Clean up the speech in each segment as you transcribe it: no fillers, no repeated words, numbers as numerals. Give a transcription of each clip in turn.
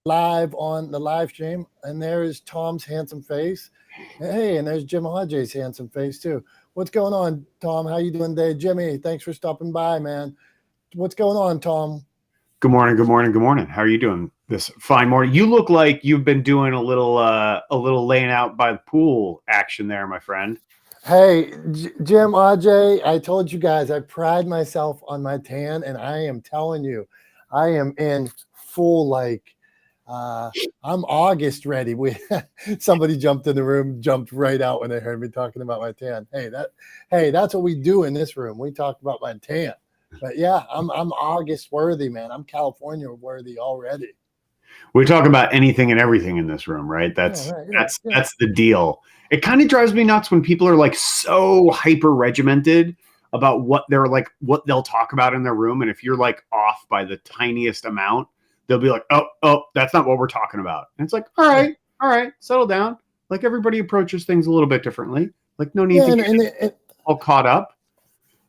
live on the live stream, and there is Tom's handsome face. Hey, and there's Jim Hodge's handsome face too. What's going on, Tom? How you doing today? Jimmy, thanks for stopping by, man. What's going on, Tom? Good morning, good morning, good morning. How are you doing this fine morning? You look like you've been doing a little laying out by the pool action there, my friend. Hey, Jim, Aj, I told you guys I pride myself on my tan, and I am telling you, I am in full uh, I'm August ready. We somebody jumped in the room, jumped right out when they heard me talking about my tan. Hey, that's what we do in this room. We talk about my tan. But yeah, I'm August worthy, man. I'm California worthy already. We talk about anything and everything in this room, right? Yeah, That's right. Yeah, that's yeah. that's the deal. It kind of drives me nuts when people are like so hyper regimented about what they'll talk about in their room, and if you're like off by the tiniest amount, they'll be like, "Oh, that's not what we're talking about." And it's like, Yeah. all right, settle down. Like everybody approaches things a little bit differently. Like no need Yeah, to and get all caught up.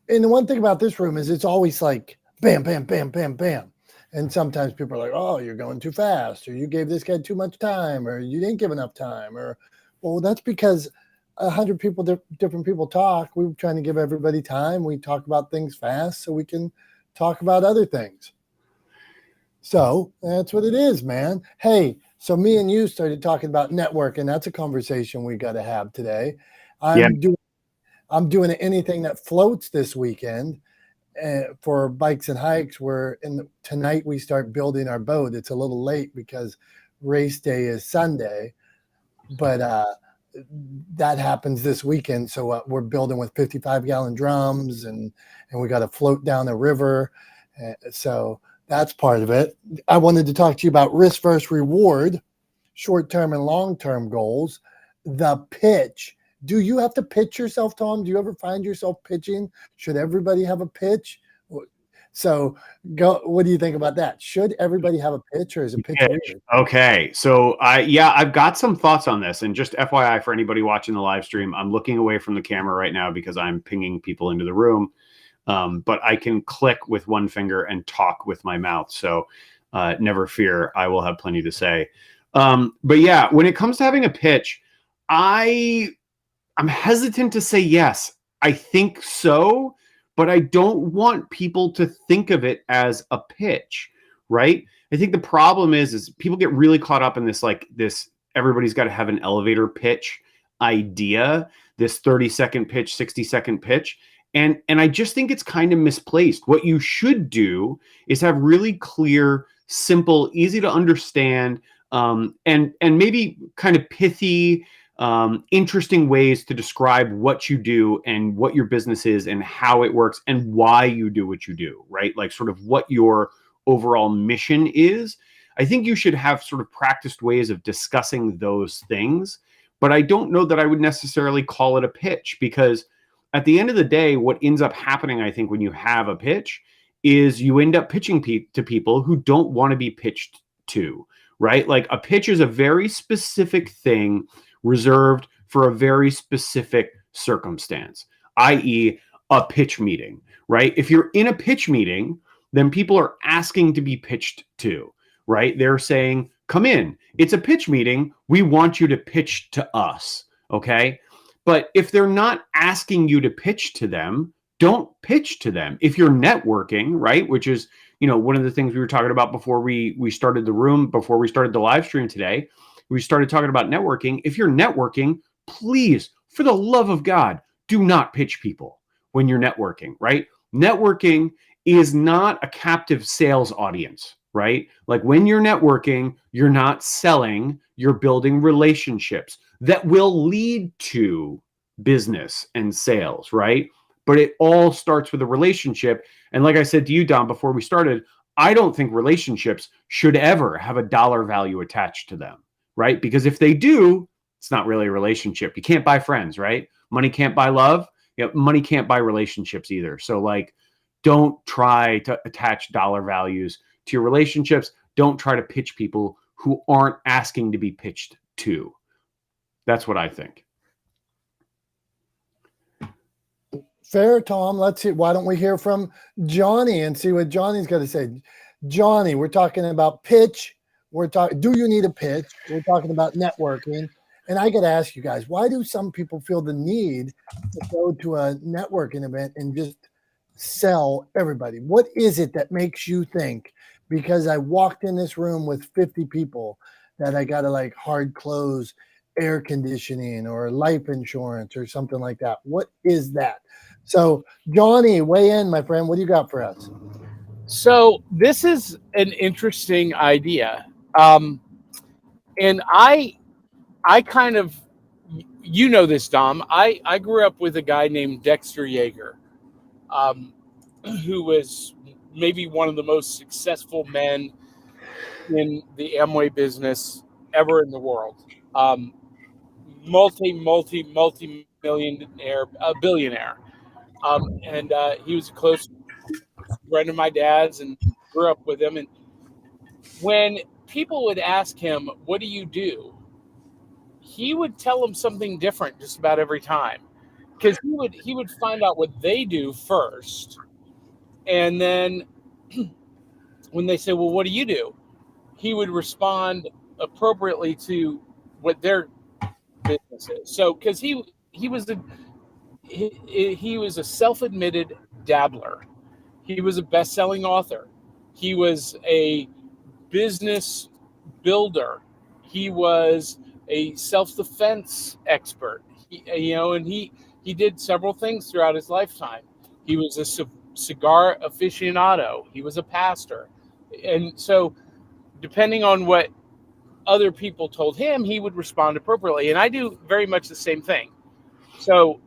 and the one thing about this room is it's always like bam, bam, bam, bam, bam. And sometimes people are like, "Oh, you're going too fast," or "You gave this guy too much time," or "You didn't give enough time," or, well, that's because 100 people, different people talk. We're trying to give everybody time. We talk about things fast so we can talk about other things. So that's what it is, man. Hey, so me and you started talking about networking. That's a conversation we got to have today. Yeah, I'm doing I'm doing anything that floats this weekend for bikes and hikes. Tonight we start building our boat. It's a little late because race day is Sunday, but that happens this weekend. So we're building with 55-gallon drums, and we got to float down the river. So that's part of it. I wanted to talk to you about risk versus reward, short-term and long-term goals, the pitch. Do you have to pitch yourself, Tom? Do you ever find yourself pitching? Should everybody have a pitch? So go. What do you think about that? Should everybody have a pitch, or is a pitch pitch. weird? Okay. So I've got some thoughts on this. And just FYI for anybody watching the live stream, I'm looking away from the camera right now because I'm pinging people into the room. But I can click with one finger and talk with my mouth. So never fear, I will have plenty to say. But yeah, when it comes to having a pitch, I'm hesitant to say yes. I think so, but I don't want people to think of it as a pitch, right? I think the problem is people get really caught up in this everybody's got to have an elevator pitch idea, this 30-second pitch, 60-second pitch. And I just think it's kind of misplaced. What you should do is have really clear, simple, easy to understand, and maybe kind of pithy, interesting ways to describe what you do and what your business is and how it works and why you do what you do, right? Like sort of what your overall mission is. I think you should have sort of practiced ways of discussing those things, but I don't know that I would necessarily call it a pitch, because at the end of the day, what ends up happening, I think, when you have a pitch is you end up pitching to people who don't want to be pitched to, right? Like a pitch is a very specific thing reserved for a very specific circumstance, i.e., a pitch meeting, right? If you're in a pitch meeting, then people are asking to be pitched to, right? They're saying, come in, it's a pitch meeting. We want you to pitch to us, okay? But if they're not asking you to pitch to them, don't pitch to them. If you're networking, right, which is, one of the things we were talking about before we started the room, before we started the live stream today, we started talking about networking. If you're networking, please, for the love of God, do not pitch people when you're networking, right? Networking is not a captive sales audience, right? Like when you're networking, you're not selling, you're building relationships that will lead to business and sales, right? But it all starts with a relationship. And like I said to you, Dom, before we started, I don't think relationships should ever have a dollar value attached to them, right? Because if they do, it's not really a relationship. You can't buy friends, right? Money can't buy love. Money can't buy relationships either. So like, don't try to attach dollar values to your relationships. Don't try to pitch people who aren't asking to be pitched to. That's what I think. Fair, Tom. Let's see. Why don't we hear from Johnny and see what Johnny's got to say? Johnny, we're talking about pitch We're talking, do you need a pitch? We're talking about networking. And I got to ask you guys, why do some people feel the need to go to a networking event and just sell everybody? What is it that makes you think, because I walked in this room with 50 people, that I got to like hard close air conditioning or life insurance or something like that? What is that? So, Johnny, weigh in, my friend. What do you got for us? So this is an interesting idea. And I kind of, you know this, Dom. I grew up with a guy named Dexter Yeager, who was maybe one of the most successful men in the Amway business ever in the world. Multi-millionaire, billionaire. And he was a close friend of my dad's and grew up with him. And when people would ask him, "What do you do?" he would tell them something different just about every time, because he would find out what they do first, and then when they say, "Well, what do you do?" he would respond appropriately to what their business is. So, because he was he was a self-admitted dabbler. He was a best-selling author. He was a business builder. He was a self-defense expert. And he did several things throughout his lifetime. He was a cigar aficionado. He was a pastor. And so, depending on what other people told him, he would respond appropriately. And I do very much the same thing. So,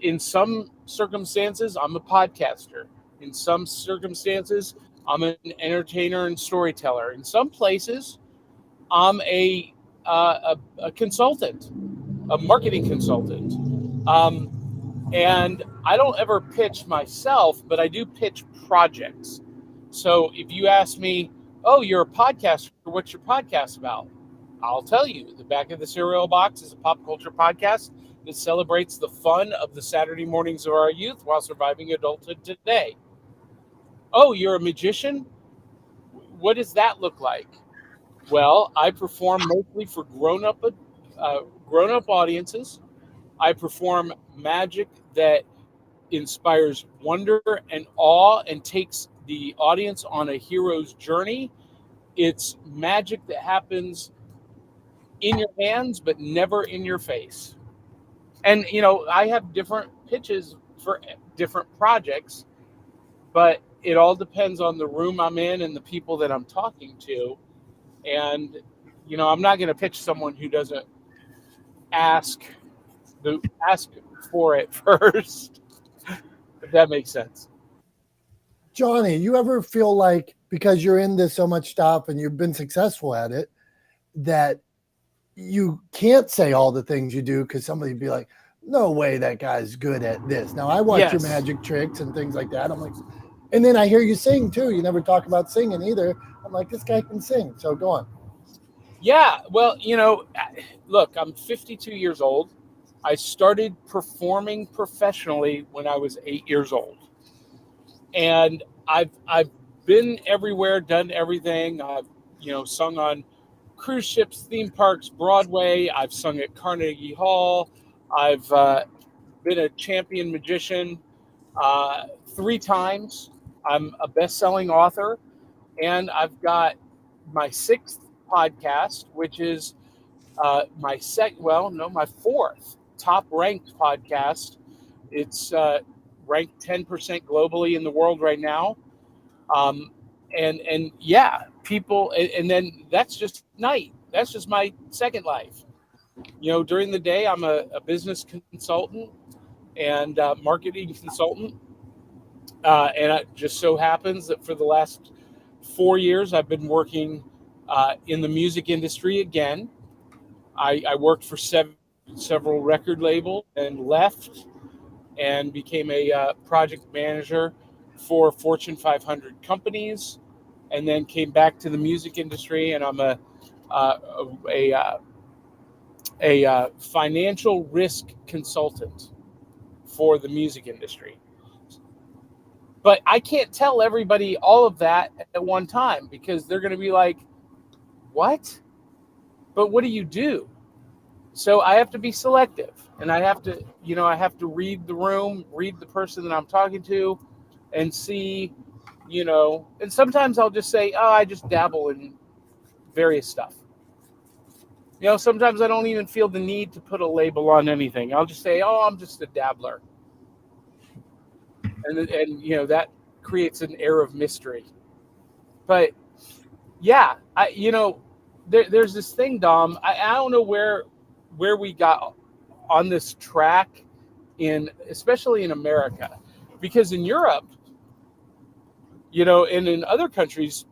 in some circumstances, I'm a podcaster. In some circumstances, I'm an entertainer and storyteller. In some places, I'm a consultant, a marketing consultant. And I don't ever pitch myself, but I do pitch projects. So if you ask me, "Oh, you're a podcaster, what's your podcast about?" I'll tell you. The Back of the Cereal Box is a pop culture podcast that celebrates the fun of the Saturday mornings of our youth while surviving adulthood today. "Oh, you're a magician? What does that look like?" Well, I perform mostly for grown-up audiences. I perform magic that inspires wonder and awe and takes the audience on a hero's journey. It's magic that happens in your hands, but never in your face. And, I have different pitches for different projects, but it all depends on the room I'm in and the people that I'm talking to. And, I'm not going to pitch someone who doesn't ask for it first, if that makes sense. Johnny, you ever feel like, because you're into so much stuff and you've been successful at it, that you can't say all the things you do because somebody'd be like, "No way that guy's good at this"? Now, I watch your magic tricks and things like that. I'm like, and then I hear you sing too. You never talk about singing either. I'm like, this guy can sing. So go on. Yeah, well, look, I'm 52 years old. I started performing professionally when I was 8 years old. And I've been everywhere, done everything. I've, sung on cruise ships, theme parks, Broadway. I've sung at Carnegie Hall. I've been a champion magician 3 times. I'm a best-selling author, and I've got my 6th podcast, which is my 4th top-ranked podcast. It's ranked 10% globally in the world right now. And yeah, people, and then that's just night. That's just my second life. During the day, I'm a business consultant and marketing consultant. And it just so happens that for the last 4 years, I've been working in the music industry again. I worked for several record labels and left and became a project manager for Fortune 500 companies, and then came back to the music industry. And I'm a financial risk consultant for the music industry. But I can't tell everybody all of that at one time, because they're going to be like, what? But what do you do? So I have to be selective, and I have to, I have to read the room, read the person that I'm talking to, and see, and sometimes I'll just say, oh, I just dabble in various stuff. Sometimes I don't even feel the need to put a label on anything. I'll just say, oh, I'm just a dabbler. And that creates an air of mystery. But yeah, there's this thing, Dom. I don't know where we got on this track especially in America, because in Europe, and in other countries,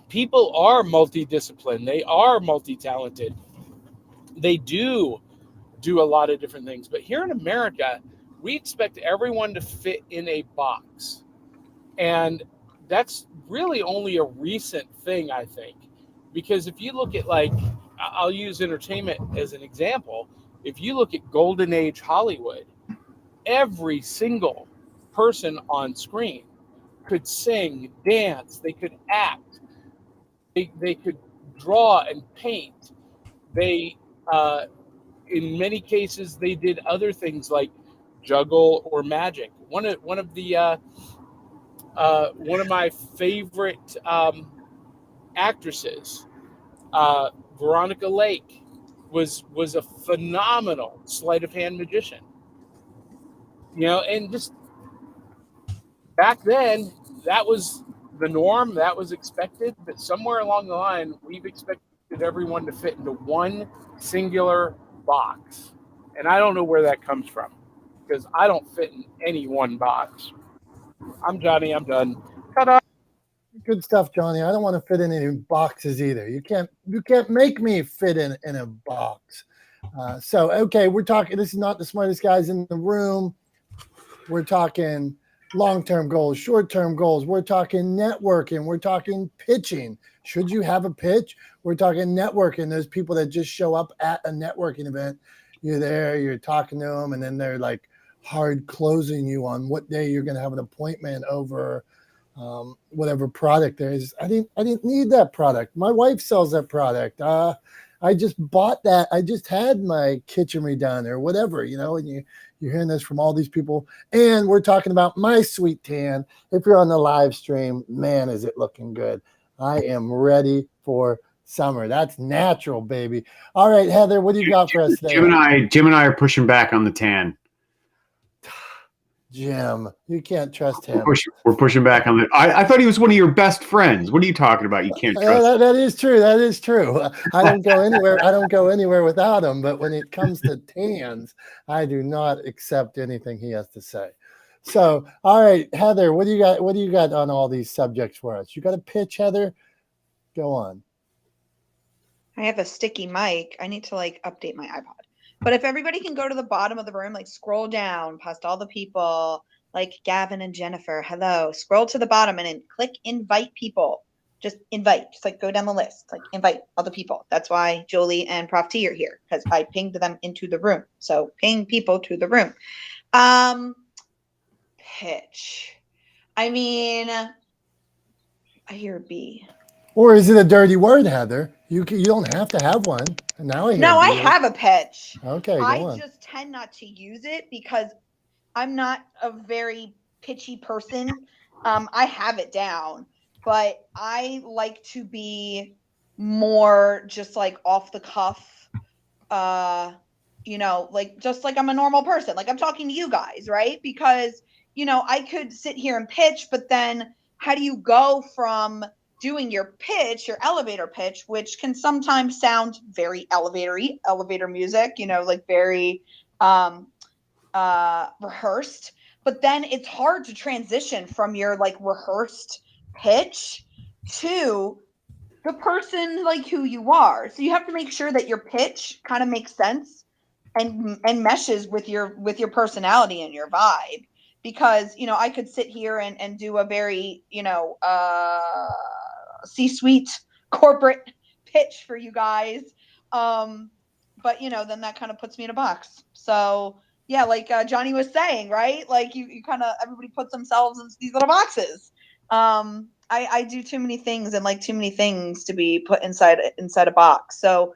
people are multidisciplined. They are multi-talented. They do a lot of different things. But here in America, we expect everyone to fit in a box. And that's really only a recent thing, I think. Because if you look at, I'll use entertainment as an example. If you look at Golden Age Hollywood, every single person on screen could sing, dance, they could act, they could draw and paint. They, in many cases, they did other things like juggle or magic. One of my favorite actresses, Veronica Lake, was a phenomenal sleight of hand magician. And just back then, that was the norm, that was expected. But somewhere along the line, we've expected everyone to fit into one singular box. And I don't know where that comes from, because I don't fit in any one box. I'm Johnny, I'm done. Ta-da! Good stuff, Johnny. I don't want to fit in any boxes either. You can't make me fit in a box. So, okay, we're talking, this is not the smartest guys in the room. We're talking long-term goals, short-term goals. We're talking networking. We're talking pitching. Should you have a pitch? We're talking networking. Those people that just show up at a networking event. You're there, you're talking to them, and then they're like hard closing you on what day you're going to have an appointment over whatever product there is. I didn't need that product. My wife sells that product. I just bought that. I just had my kitchen redone or whatever, and you're hearing this from all these people. And we're talking about my sweet tan. If you're on the live stream, man, is it looking good. I am ready for summer. That's natural, baby. All right, Heather, what do you got for us today? Jim and I are pushing back on the tan. Jim, you can't trust him. We're pushing back on it. I thought he was one of your best friends. What are you talking about? You can't trust that is true. That is true. I don't go anywhere. I don't go anywhere without him. But when it comes to tans, I do not accept anything he has to say. So, all right, Heather, what do you got? What do you got on all these subjects for us? You got a pitch, Heather? Go on. I have a sticky mic. I need to update my iPod. But if everybody can go to the bottom of the room, scroll down past all the people, like Gavin and Jennifer, hello, scroll to the bottom and then click invite people. Just invite, just go down the list, invite other people. That's why Jolie and Prof T are here, because I pinged them into the room. So ping people to the room. Pitch. I mean, I hear B. Or is it a dirty word, Heather? You don't have to have one. And now I have a pitch. Okay, I just tend not to use it because I'm not a very pitchy person. I have it down, but I like to be more just off the cuff. Just like I'm a normal person. I'm talking to you guys, right? Because I could sit here and pitch, but then how do you go from doing your pitch, your elevator pitch, which can sometimes sound very elevator-y, elevator music, very rehearsed, but then it's hard to transition from your rehearsed pitch to the person who you are. So you have to make sure that your pitch kind of makes sense and meshes with your personality and your vibe. Because, I could sit here and do a very, C-suite corporate pitch for you guys. But, then that kind of puts me in a box. So, yeah, Johnny was saying, right? You kind of, everybody puts themselves in these little boxes. I do too many things and like too many things to be put inside a box. So,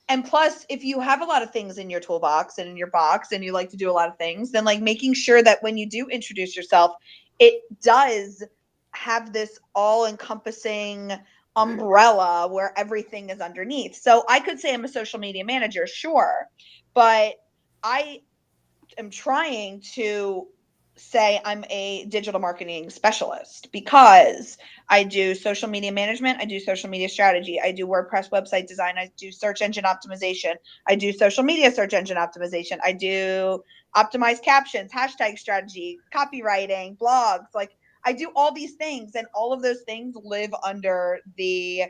and plus, if you have a lot of things in your toolbox and in your box and you like to do a lot of things, then like making sure that when you do introduce yourself, it does have this all-encompassing umbrella where everything is underneath. So I could say I'm a social media manager, sure, but I am trying to say I'm a digital marketing specialist because I do social media management, I do social media strategy, I do WordPress website design, I do search engine optimization, I do social media search engine optimization, I do optimized captions, hashtag strategy, copywriting, blogs. Like I do all these things, and all of those things live under the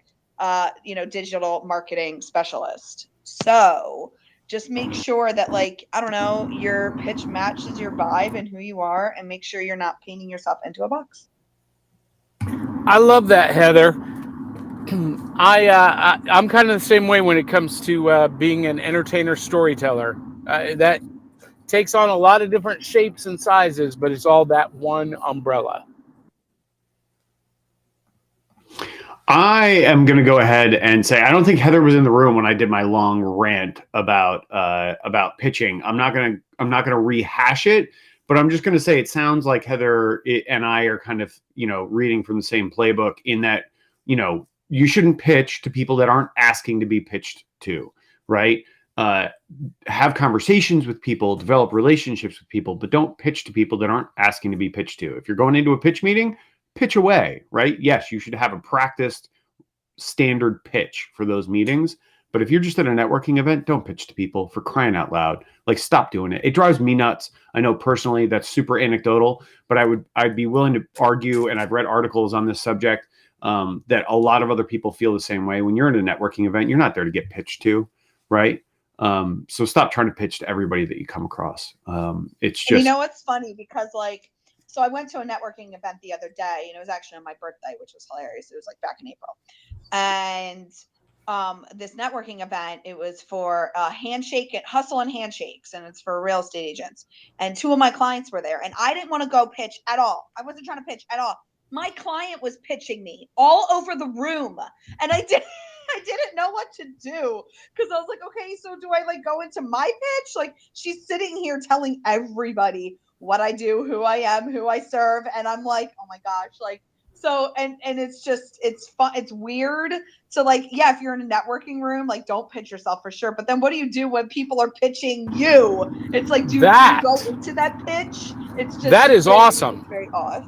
digital marketing specialist. So just make sure that, like, I don't know, your pitch matches your vibe and who you are, and make sure you're not painting yourself into a box. I love that, Heather. I'm kind of the same way when it comes to being an entertainer storyteller. That takes on a lot of different shapes and sizes, but it's all that one umbrella. I am going to go ahead and say I don't think Heather was in the room when I did my long rant about pitching. I'm not going to rehash it, but I'm just going to say it sounds like Heather and I are kind of reading from the same playbook in that you shouldn't pitch to people that aren't asking to be pitched to, right? Have conversations with people, develop relationships with people, but don't pitch to people that aren't asking to be pitched to. If you're going into a pitch meeting, pitch away, right? Yes, you should have a practiced standard pitch for those meetings. But if you're just at a networking event, don't pitch to people, for crying out loud. Like, stop doing it. It drives me nuts. I know personally that's super anecdotal, but I'd be willing to argue, and I've read articles on this subject, that a lot of other people feel the same way. When you're in a networking event, you're not there to get pitched to, right? So stop trying to pitch to everybody that you come across. It's just, it's funny because so I went to a networking event the other day, and it was actually on my birthday, which was hilarious. It was like back in April. And this networking event, it was for hustle and handshakes, and it's for real estate agents. And two of my clients were there, and I didn't want to go pitch at all. I wasn't trying to pitch at all. My client was pitching me all over the room, and I didn't know what to do because I was like, okay, so do I like go into my pitch? Like, she's sitting here telling everybody what I do, who I am, who I serve, and I'm like, oh my gosh, like. So, and it's just, it's fun. It's weird. So like, yeah, if you're in a networking room, like don't pitch yourself for sure. But then what do you do when people are pitching you? It's like, do you go into that pitch? It's just, that is awesome. It's very odd.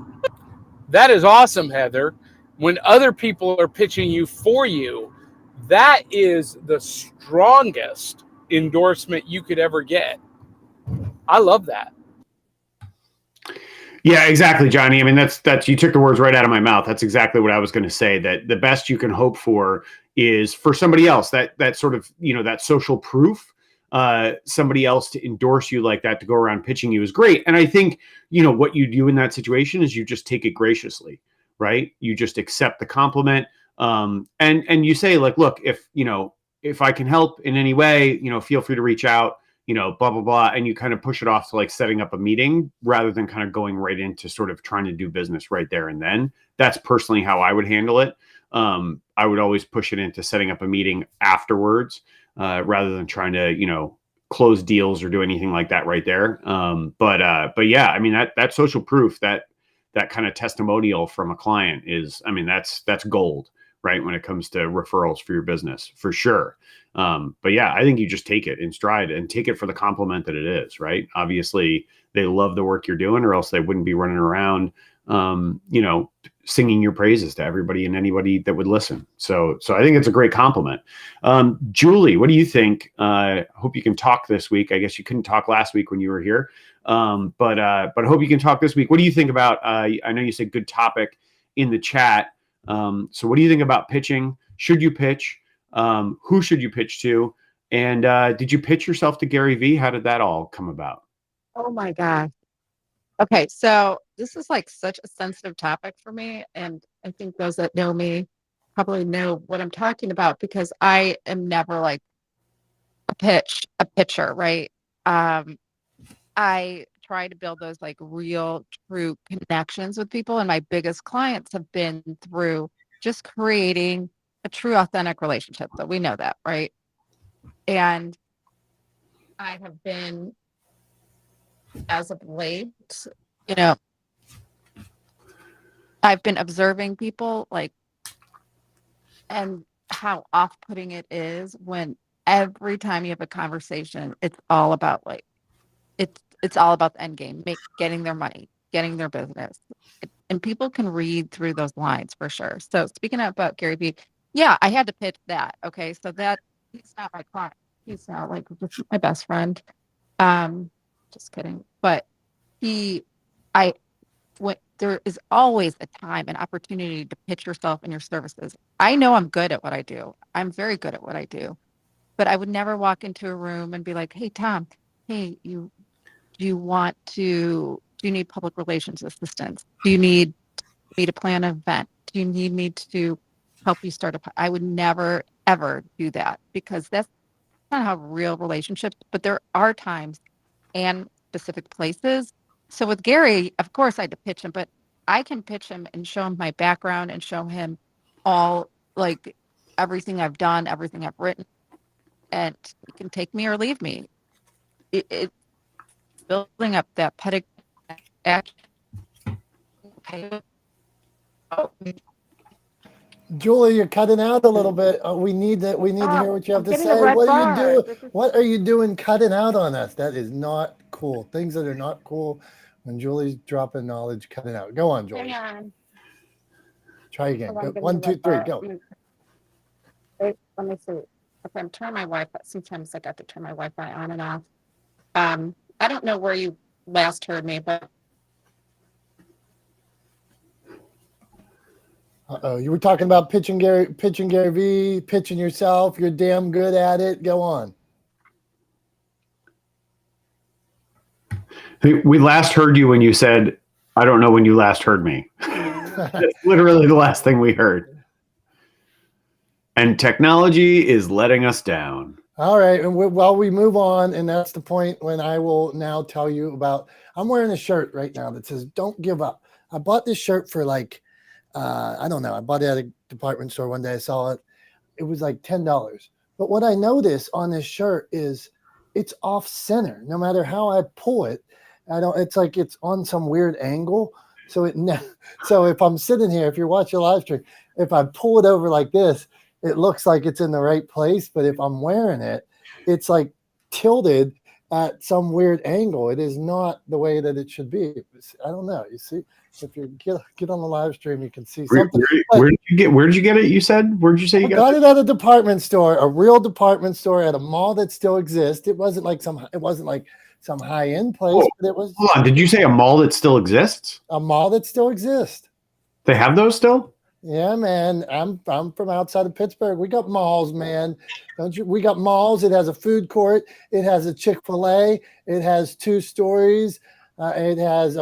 That is awesome, Heather. When other people are pitching you for you, that is the strongest endorsement you could ever get. I love that. Yeah, exactly, Johnny. I mean, that's you took the words right out of my mouth. That's exactly what I was going to say, that the best you can hope for is for somebody else, that sort of, that social proof, somebody else to endorse you like that, to go around pitching you is great. And I think, what you do in that situation is you just take it graciously, right? You just accept the compliment. And you say, like, look, if I can help in any way, feel free to reach out, blah, blah, blah. And you kind of push it off to like setting up a meeting rather than kind of going right into sort of trying to do business right there and then. That's personally how I would handle it. I would always push it into setting up a meeting afterwards, rather than trying to, close deals or do anything like that right there. But yeah, I mean, that social proof, that kind of testimonial from a client is, I mean, that's gold, right? When it comes to referrals for your business, for sure. But yeah, I think you just take it in stride and take it for the compliment that it is, right? Obviously they love the work you're doing, or else they wouldn't be running around, singing your praises to everybody and anybody that would listen. So I think it's a great compliment. Julie, what do you think? Hope you can talk this week. I guess you couldn't talk last week when you were here. But I hope you can talk this week. What do you think about, I know you said good topic in the chat. So what do you think about pitching? Should you pitch? Who should you pitch to? And did you pitch yourself to Gary Vee? How did that all come about? Oh my gosh. Okay, so this is like such a sensitive topic for me. And I think those that know me probably know what I'm talking about, because I am never like a pitcher, right? I try to build those like real, true connections with people. And my biggest clients have been through just creating a true, authentic relationship. So we know that, right? And I have been, as of late, you know, I've been observing people like, and how off-putting it is when every time you have a conversation, it's all about like, it's all about the end game, getting their money, getting their business. And people can read through those lines for sure. So speaking about Gary Vee, yeah, I had to pitch that. Okay. So that he's not my client. He's not like just my best friend. Just kidding. But there is always a time and opportunity to pitch yourself and your services. I know I'm good at what I do. I'm very good at what I do. But I would never walk into a room and be like, hey, Tom, hey, do you need public relations assistance? Do you need me to plan an event? Do you need me to help you start I would never, ever do that because that's not how real relationships, but there are times and specific places. So with Gary, of course I had to pitch him, but I can pitch him and show him my background and show him all like everything I've done, everything I've written, and he can take me or leave me. It's building up that pedigree. Okay. Julie, you're cutting out a little bit. We need to hear what you have to say. What are you doing? What are you doing cutting out on us? That is not cool. Things that are not cool when Julie's dropping knowledge, cutting out. Go on, Julie. Hang on. Try again. Go. 1, 2, 3, go. Wait, let me see. Okay, I'm turning my Wi-Fi. Sometimes I got to turn my Wi-Fi on and off. I don't know where you last heard me, but You were talking about pitching Gary Vee, pitching yourself. You're damn good at it. Go on. We last heard you when you said, I don't know when you last heard me. That's literally the last thing we heard. And technology is letting us down. All right. And while we move on, and that's the point when I will now tell you about, I'm wearing a shirt right now that says, don't give up. I bought this shirt for like, I don't know. I bought it at a department store one day. I saw it. It was like $10. But what I notice on this shirt is it's off center. No matter how I pull it, it's like it's on some weird angle. So so if I'm sitting here, if you're watching a live stream, if I pull it over like this, it looks like it's in the right place. But if I'm wearing it, it's like tilted at some weird angle. It is not the way that it should be. I don't know. You see, if you get on the live stream, you can see something. Where did you get it? You said, where did you say you got it? At a department store, a real department store at a mall that still exists. It wasn't like some high end place, but it was. Hold on. Did you say a mall that still exists? A mall that still exists. They have those still? Yeah, man. I'm from outside of Pittsburgh. We got malls, man. Don't you? We got malls. It has a food court. It has a Chick-fil-A. It has 2 stories. It has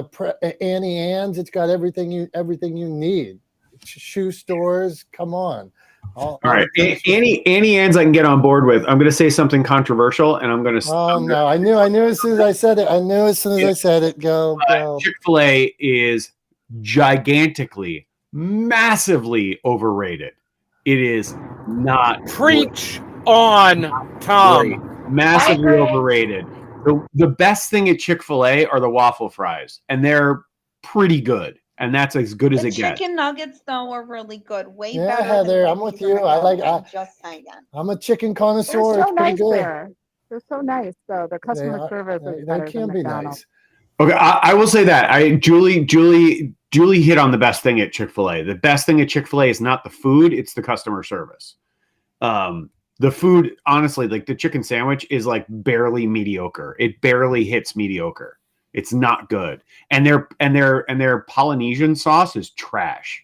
Annie Ann's. It's got everything you need. Shoe stores. Come on. All right, Annie Ann's I can get on board with. I'm going to say something controversial, and I'm going to. Oh no! I knew as soon as I said it. I said it. Go. Chick-fil-A is gigantically, massively overrated. It is not. Preach on, Tom. Massively overrated. The best thing at Chick-fil-A are the waffle fries, and they're pretty good. And that's as good as it gets. Chicken nuggets, though, are really good. Way better. Yeah, Heather, I'm with you. I'm a chicken connoisseur. They're so nice there. They're so nice, though. The customer service is better than McDonald's. Nice. Okay, I will say that. Julie hit on the best thing at Chick-fil-A. The best thing at Chick-fil-A is not the food; it's the customer service. The food, honestly, like the chicken sandwich, is like barely mediocre. It barely hits mediocre. It's not good, and their Polynesian sauce is trash.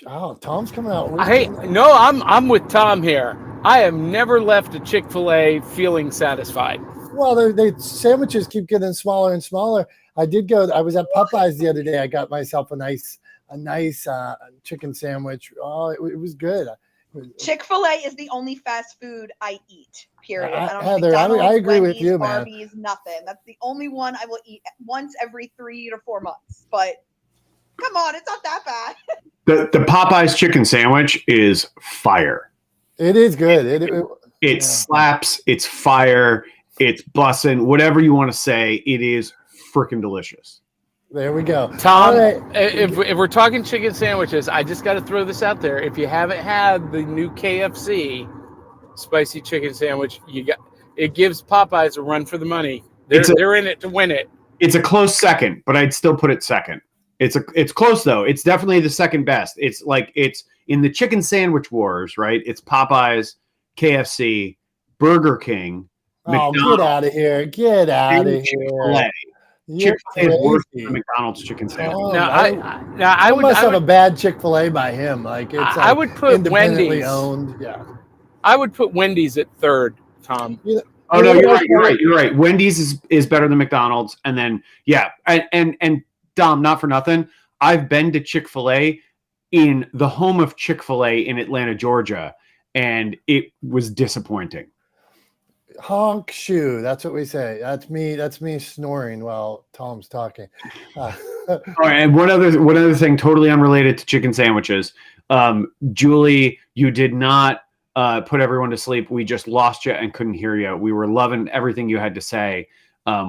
Oh, Tom's coming out. I'm with Tom here. I have never left a Chick-fil-A feeling satisfied. Well, the sandwiches keep getting smaller and smaller. I was at Popeyes the other day. I got myself a nice chicken sandwich. Oh, it was good. Chick-fil-A is the only fast food I eat. Period. I don't Heather, eat I McDonald's, agree with Wendy's, you, man. Arby's, nothing. That's the only one I will eat once every 3 to 4 months. But come on, it's not that bad. The Popeyes chicken sandwich is fire. It is good. It slaps. It's fire. It's bussin'. Whatever you want to say, it is freaking delicious. There we go. Tom, All right. if we're talking chicken sandwiches, I just got to throw this out there. If you haven't had the new KFC spicy chicken sandwich, it gives Popeyes a run for the money. They're in it to win it. It's a close second, but I'd still put it second. It's close though. It's definitely the second best. It's in the chicken sandwich wars, right? It's Popeyes, KFC, Burger King, McDonald's. Get out of here. Get out of here. Chick-fil-A. Chick-fil-A is worse than McDonald's chicken sandwich. Oh, I must have a bad Chick-fil-A by him. Like I would put independently Wendy's owned. Yeah. I would put Wendy's at third, Tom. Oh no, you're right. Wendy's is better than McDonald's, and then and Dom, not for nothing, I've been to Chick-fil-A in the home of Chick-fil-A in Atlanta, Georgia, and it was disappointing. Honk shoe. That's what we say. That's me snoring while Tom's talking. All right, and one other thing, totally unrelated to chicken sandwiches. Julie, you did not put everyone to sleep. We just lost you and couldn't hear you. We were loving everything you had to say.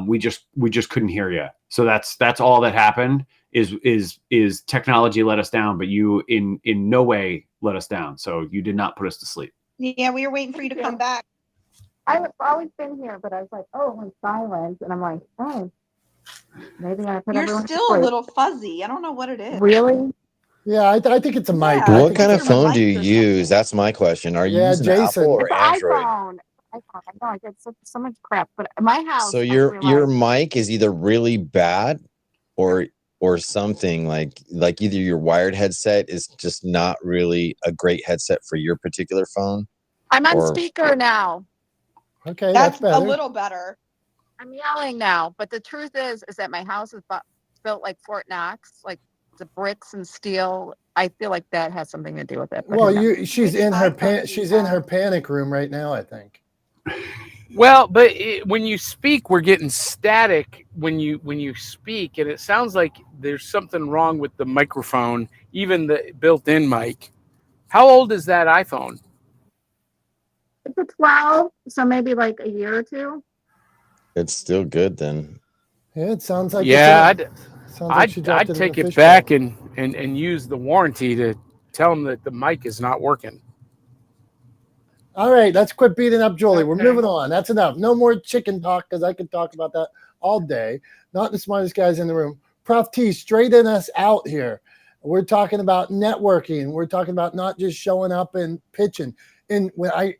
We just couldn't hear you. So that's all that happened. Is technology let us down, but you in no way let us down. So you did not put us to sleep. Yeah, we were waiting for you to come back. I've always been here, but I was like, oh, it went silent, and I'm like, oh, maybe I put everyone to sleep. You're still a little fuzzy. I don't know what it is. Really? Yeah, I think it's a mic. Yeah. What kind of phone do you use? That's my question. Are you using Jason. Apple or It's Android? iPhone. I know I get so much crap, but my house. So your mic is either really bad or something like either your wired headset is just not really a great headset for your particular phone. I'm on speaker now. Okay, that's better. a little better. I'm yelling now, but the truth is that my house is built like Fort Knox, like the bricks and steel. I feel like that has something to do with it. Well, she's in her panic room right now, I think. Well, but when you speak, we're getting static when you speak, and it sounds like there's something wrong with the microphone, even the built-in mic. How old is that iPhone? It's a 12, so maybe like a year or two. It's still good then. Yeah, it sounds like I'd take it back and use the warranty to tell them that the mic is not working. All right, let's quit beating up Julie. We're moving on. That's enough. No more chicken talk, because I could talk about that all day. Not the smartest guys in the room. Prof T, straighten us out here. We're talking about networking. We're talking about not just showing up and pitching. And when I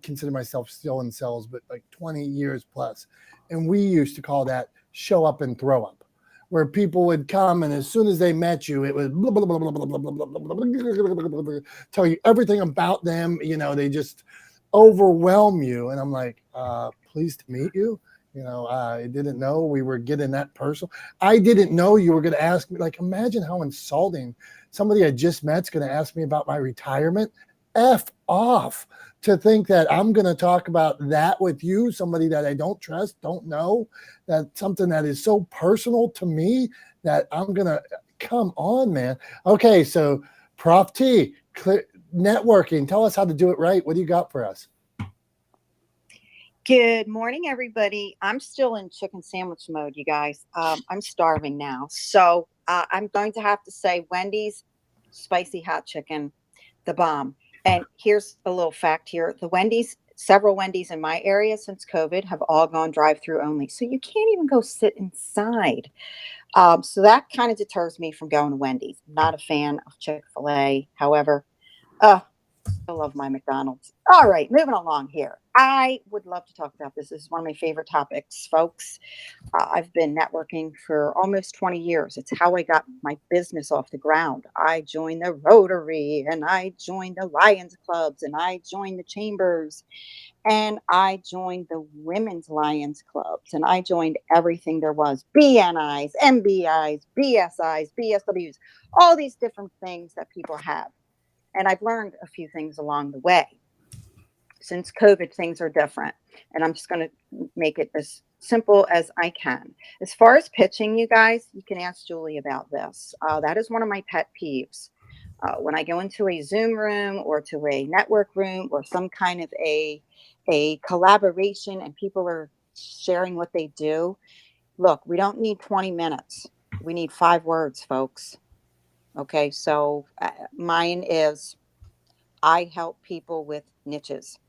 consider myself still in sales, but like 20 years plus. And we used to call that show up and throw up, where people would come and as soon as they met you, it was blah, blah, blah, blah, blah, blah, blah, blah, blah, blah, blah, tell you everything about them. They just overwhelm you. And I'm like, pleased to meet you. I didn't know we were getting that personal. I didn't know you were going to ask me. Like, imagine how insulting somebody I just met's going to ask me about my retirement. F off. To think that I'm going to talk about that with you, somebody that I don't trust, don't know, that something that is so personal to me that I'm going to come on, man. Okay, so Prof T, networking. Tell us how to do it right. What do you got for us? Good morning, everybody. I'm still in chicken sandwich mode, you guys. I'm starving now. So I'm going to have to say Wendy's spicy hot chicken, the bomb. And here's a little fact here. Several Wendy's in my area since COVID have all gone drive-through only. So you can't even go sit inside. So that kind of deters me from going to Wendy's. I'm not a fan of Chick-fil-A. However, I love my McDonald's. All right, moving along here. I would love to talk about this. This is one of my favorite topics, folks. I've been networking for almost 20 years. It's how I got my business off the ground. I joined the Rotary, and I joined the Lions clubs, and I joined the chambers, and I joined the Women's Lions clubs, and I joined everything there was. BNIs, MBIs, BSIs, BSWs, all these different things that people have. And I've learned a few things along the way. Since COVID, things are different. And I'm just going to make it as simple as I can. As far as pitching, you guys, you can ask Julie about this. That is one of my pet peeves. When I go into a Zoom room or to a network room or some kind of a collaboration and people are sharing what they do, look, we don't need 20 minutes. We need 5 words, folks. Okay, so mine is, I help people with niches.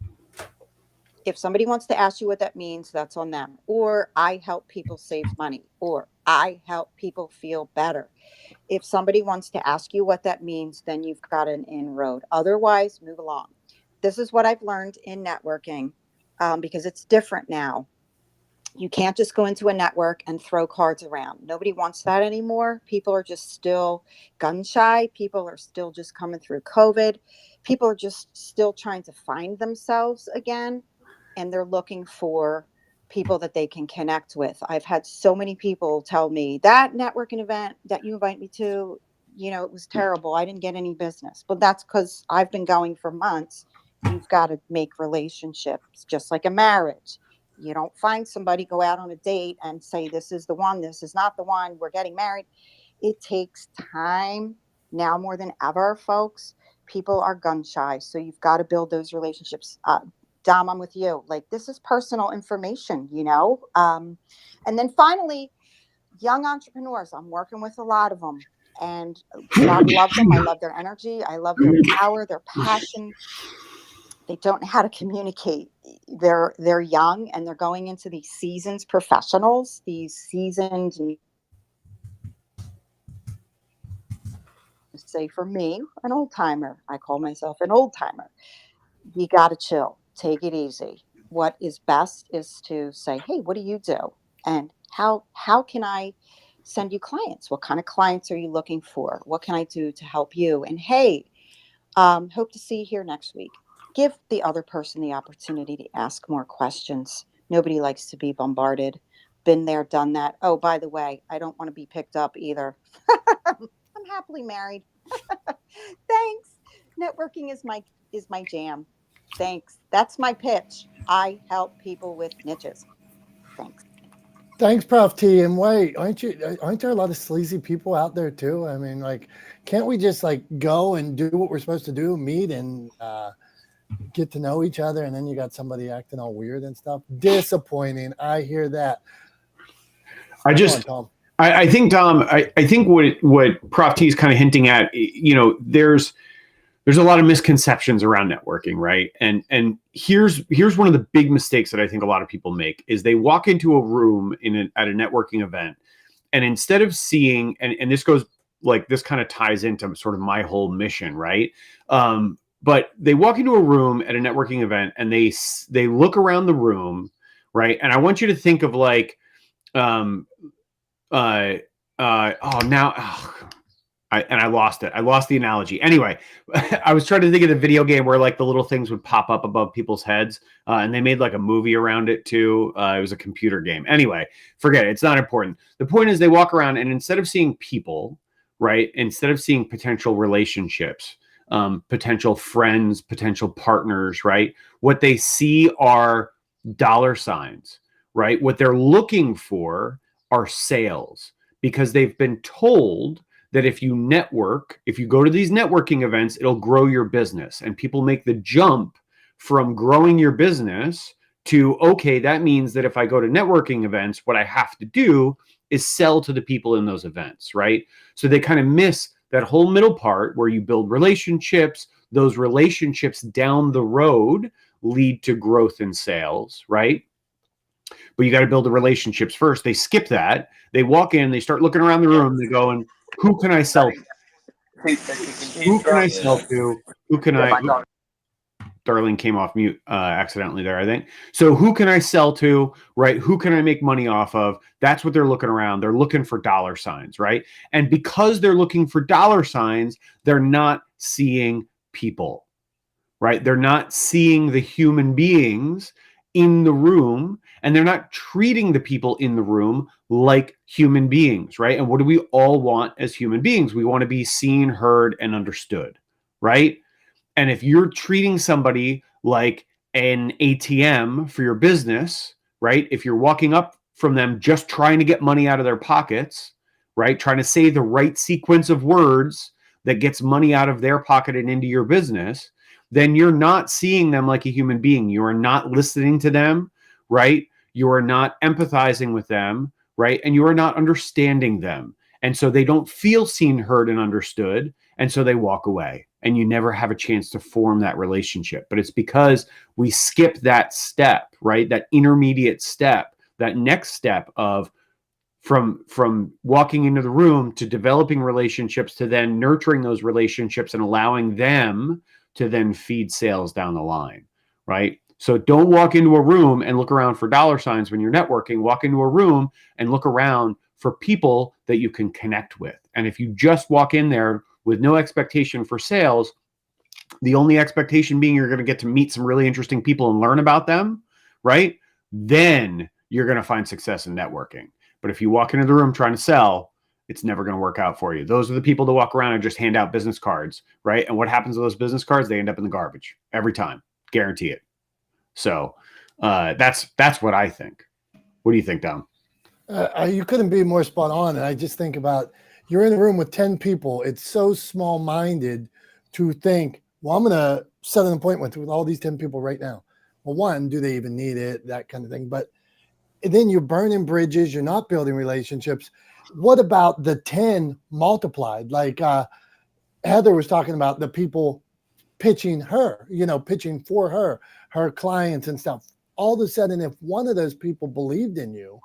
If somebody wants to ask you what that means, that's on them. Or I help people save money. Or I help people feel better. If somebody wants to ask you what that means, then you've got an inroad. Otherwise, move along. This is what I've learned in networking, because it's different now. You can't just go into a network and throw cards around. Nobody wants that anymore. People are just still gun shy. People are still just coming through COVID. People are just still trying to find themselves again. And they're looking for people that they can connect with. I've had so many people tell me that networking event that you invite me to, it was terrible. I didn't get any business. But that's because I've been going for months. You've got to make relationships, just like a marriage. You don't find somebody, go out on a date and say, this is the one, this is not the one, we're getting married. It takes time now more than ever, folks. People are gun shy. So you've got to build those relationships. Dom, I'm with you. Like, this is personal information, And then finally, young entrepreneurs. I'm working with a lot of them. And I love them. I love their energy. I love their power, their passion. They don't know how to communicate. They're young and they're going into these seasoned professionals, these seasoned, say for me, an old timer. I call myself an old timer. You got to chill. Take it easy. What is best is to say, hey, what do you do? And how can I send you clients? What kind of clients are you looking for? What can I do to help you? And hey, hope to see you here next week. Give the other person the opportunity to ask more questions. Nobody likes to be bombarded. Been there, done that. Oh, by the way, I don't want to be picked up either. I'm happily married. Thanks. Networking is my jam. Thanks. That's my pitch. I help people with niches. Thanks. Thanks, Prof T. And wait, aren't there a lot of sleazy people out there too? I mean, like, can't we just like go and do what we're supposed to do, meet and get to know each other, and then you got somebody acting all weird and stuff? Disappointing. I hear that. I think, Dom, I think what Prof T is kind of hinting at, there's a lot of misconceptions around networking, right? And here's one of the big mistakes that I think a lot of people make is they walk into a room at a networking event, and instead of seeing, and this goes like, this kind of ties into sort of my whole mission, right? But they walk into a room at a networking event and they look around the room, right? And I want you to think of like, I lost it. I lost the analogy. Anyway, I was trying to think of the video game where like the little things would pop up above people's heads, and they made like a movie around it too. It was a computer game. Anyway, forget it. It's not important. The point is they walk around and instead of seeing people, right? Instead of seeing potential relationships, potential friends, potential partners, right? What they see are dollar signs, right? What they're looking for are sales, because they've been told that if you network, if you go to these networking events, it'll grow your business. And people make the jump from growing your business to, okay, that means that if I go to networking events, what I have to do is sell to the people in those events, right? So they kind of miss that whole middle part where you build relationships. Those relationships down the road lead to growth in sales, right? But you got to build the relationships first. They skip that. They walk in, they start looking around the room, they go, and who can I sell to? Who can I sell to? Who can I? Darling came off mute accidentally there, I think. So who can I sell to, right? Who can I make money off of? That's what they're looking around. They're looking for dollar signs, right? And because they're looking for dollar signs, they're not seeing people, right? They're not seeing the human beings in the room, and they're not treating the people in the room like human beings, right? And what do we all want as human beings? We want to be seen, heard, and understood, right? And if you're treating somebody like an ATM for your business, right? If you're walking up from them just trying to get money out of their pockets, right? Trying to say the right sequence of words that gets money out of their pocket and into your business, then you're not seeing them like a human being. You are not listening to them, right? You are not empathizing with them, right? And you are not understanding them. And so they don't feel seen, heard, and understood. And so they walk away, and you never have a chance to form that relationship. But it's because we skip that step, right? That intermediate step, that next step of from walking into the room to developing relationships to then nurturing those relationships and allowing them to then feed sales down the line, right? So don't walk into a room and look around for dollar signs when you're networking. Walk into a room and look around for people that you can connect with. And if you just walk in there with no expectation for sales, the only expectation being you're going to get to meet some really interesting people and learn about them, right? Then you're going to find success in networking. But if you walk into the room trying to sell, it's never going to work out for you. Those are the people that walk around and just hand out business cards, right? And what happens to those business cards? They end up in the garbage every time. Guarantee it. So that's what I think. What do you think, Dom? You couldn't be more spot on. And I just think about, you're in a room with 10 people. It's so small-minded to think, well, I'm going to set an appointment with all these 10 people right now. Well, one, do they even need it? That kind of thing. But then you're burning bridges. You're not building relationships. What about the 10 multiplied? Like Heather was talking about the people pitching her, pitching for her clients and stuff. All of a sudden, if one of those people believed in you,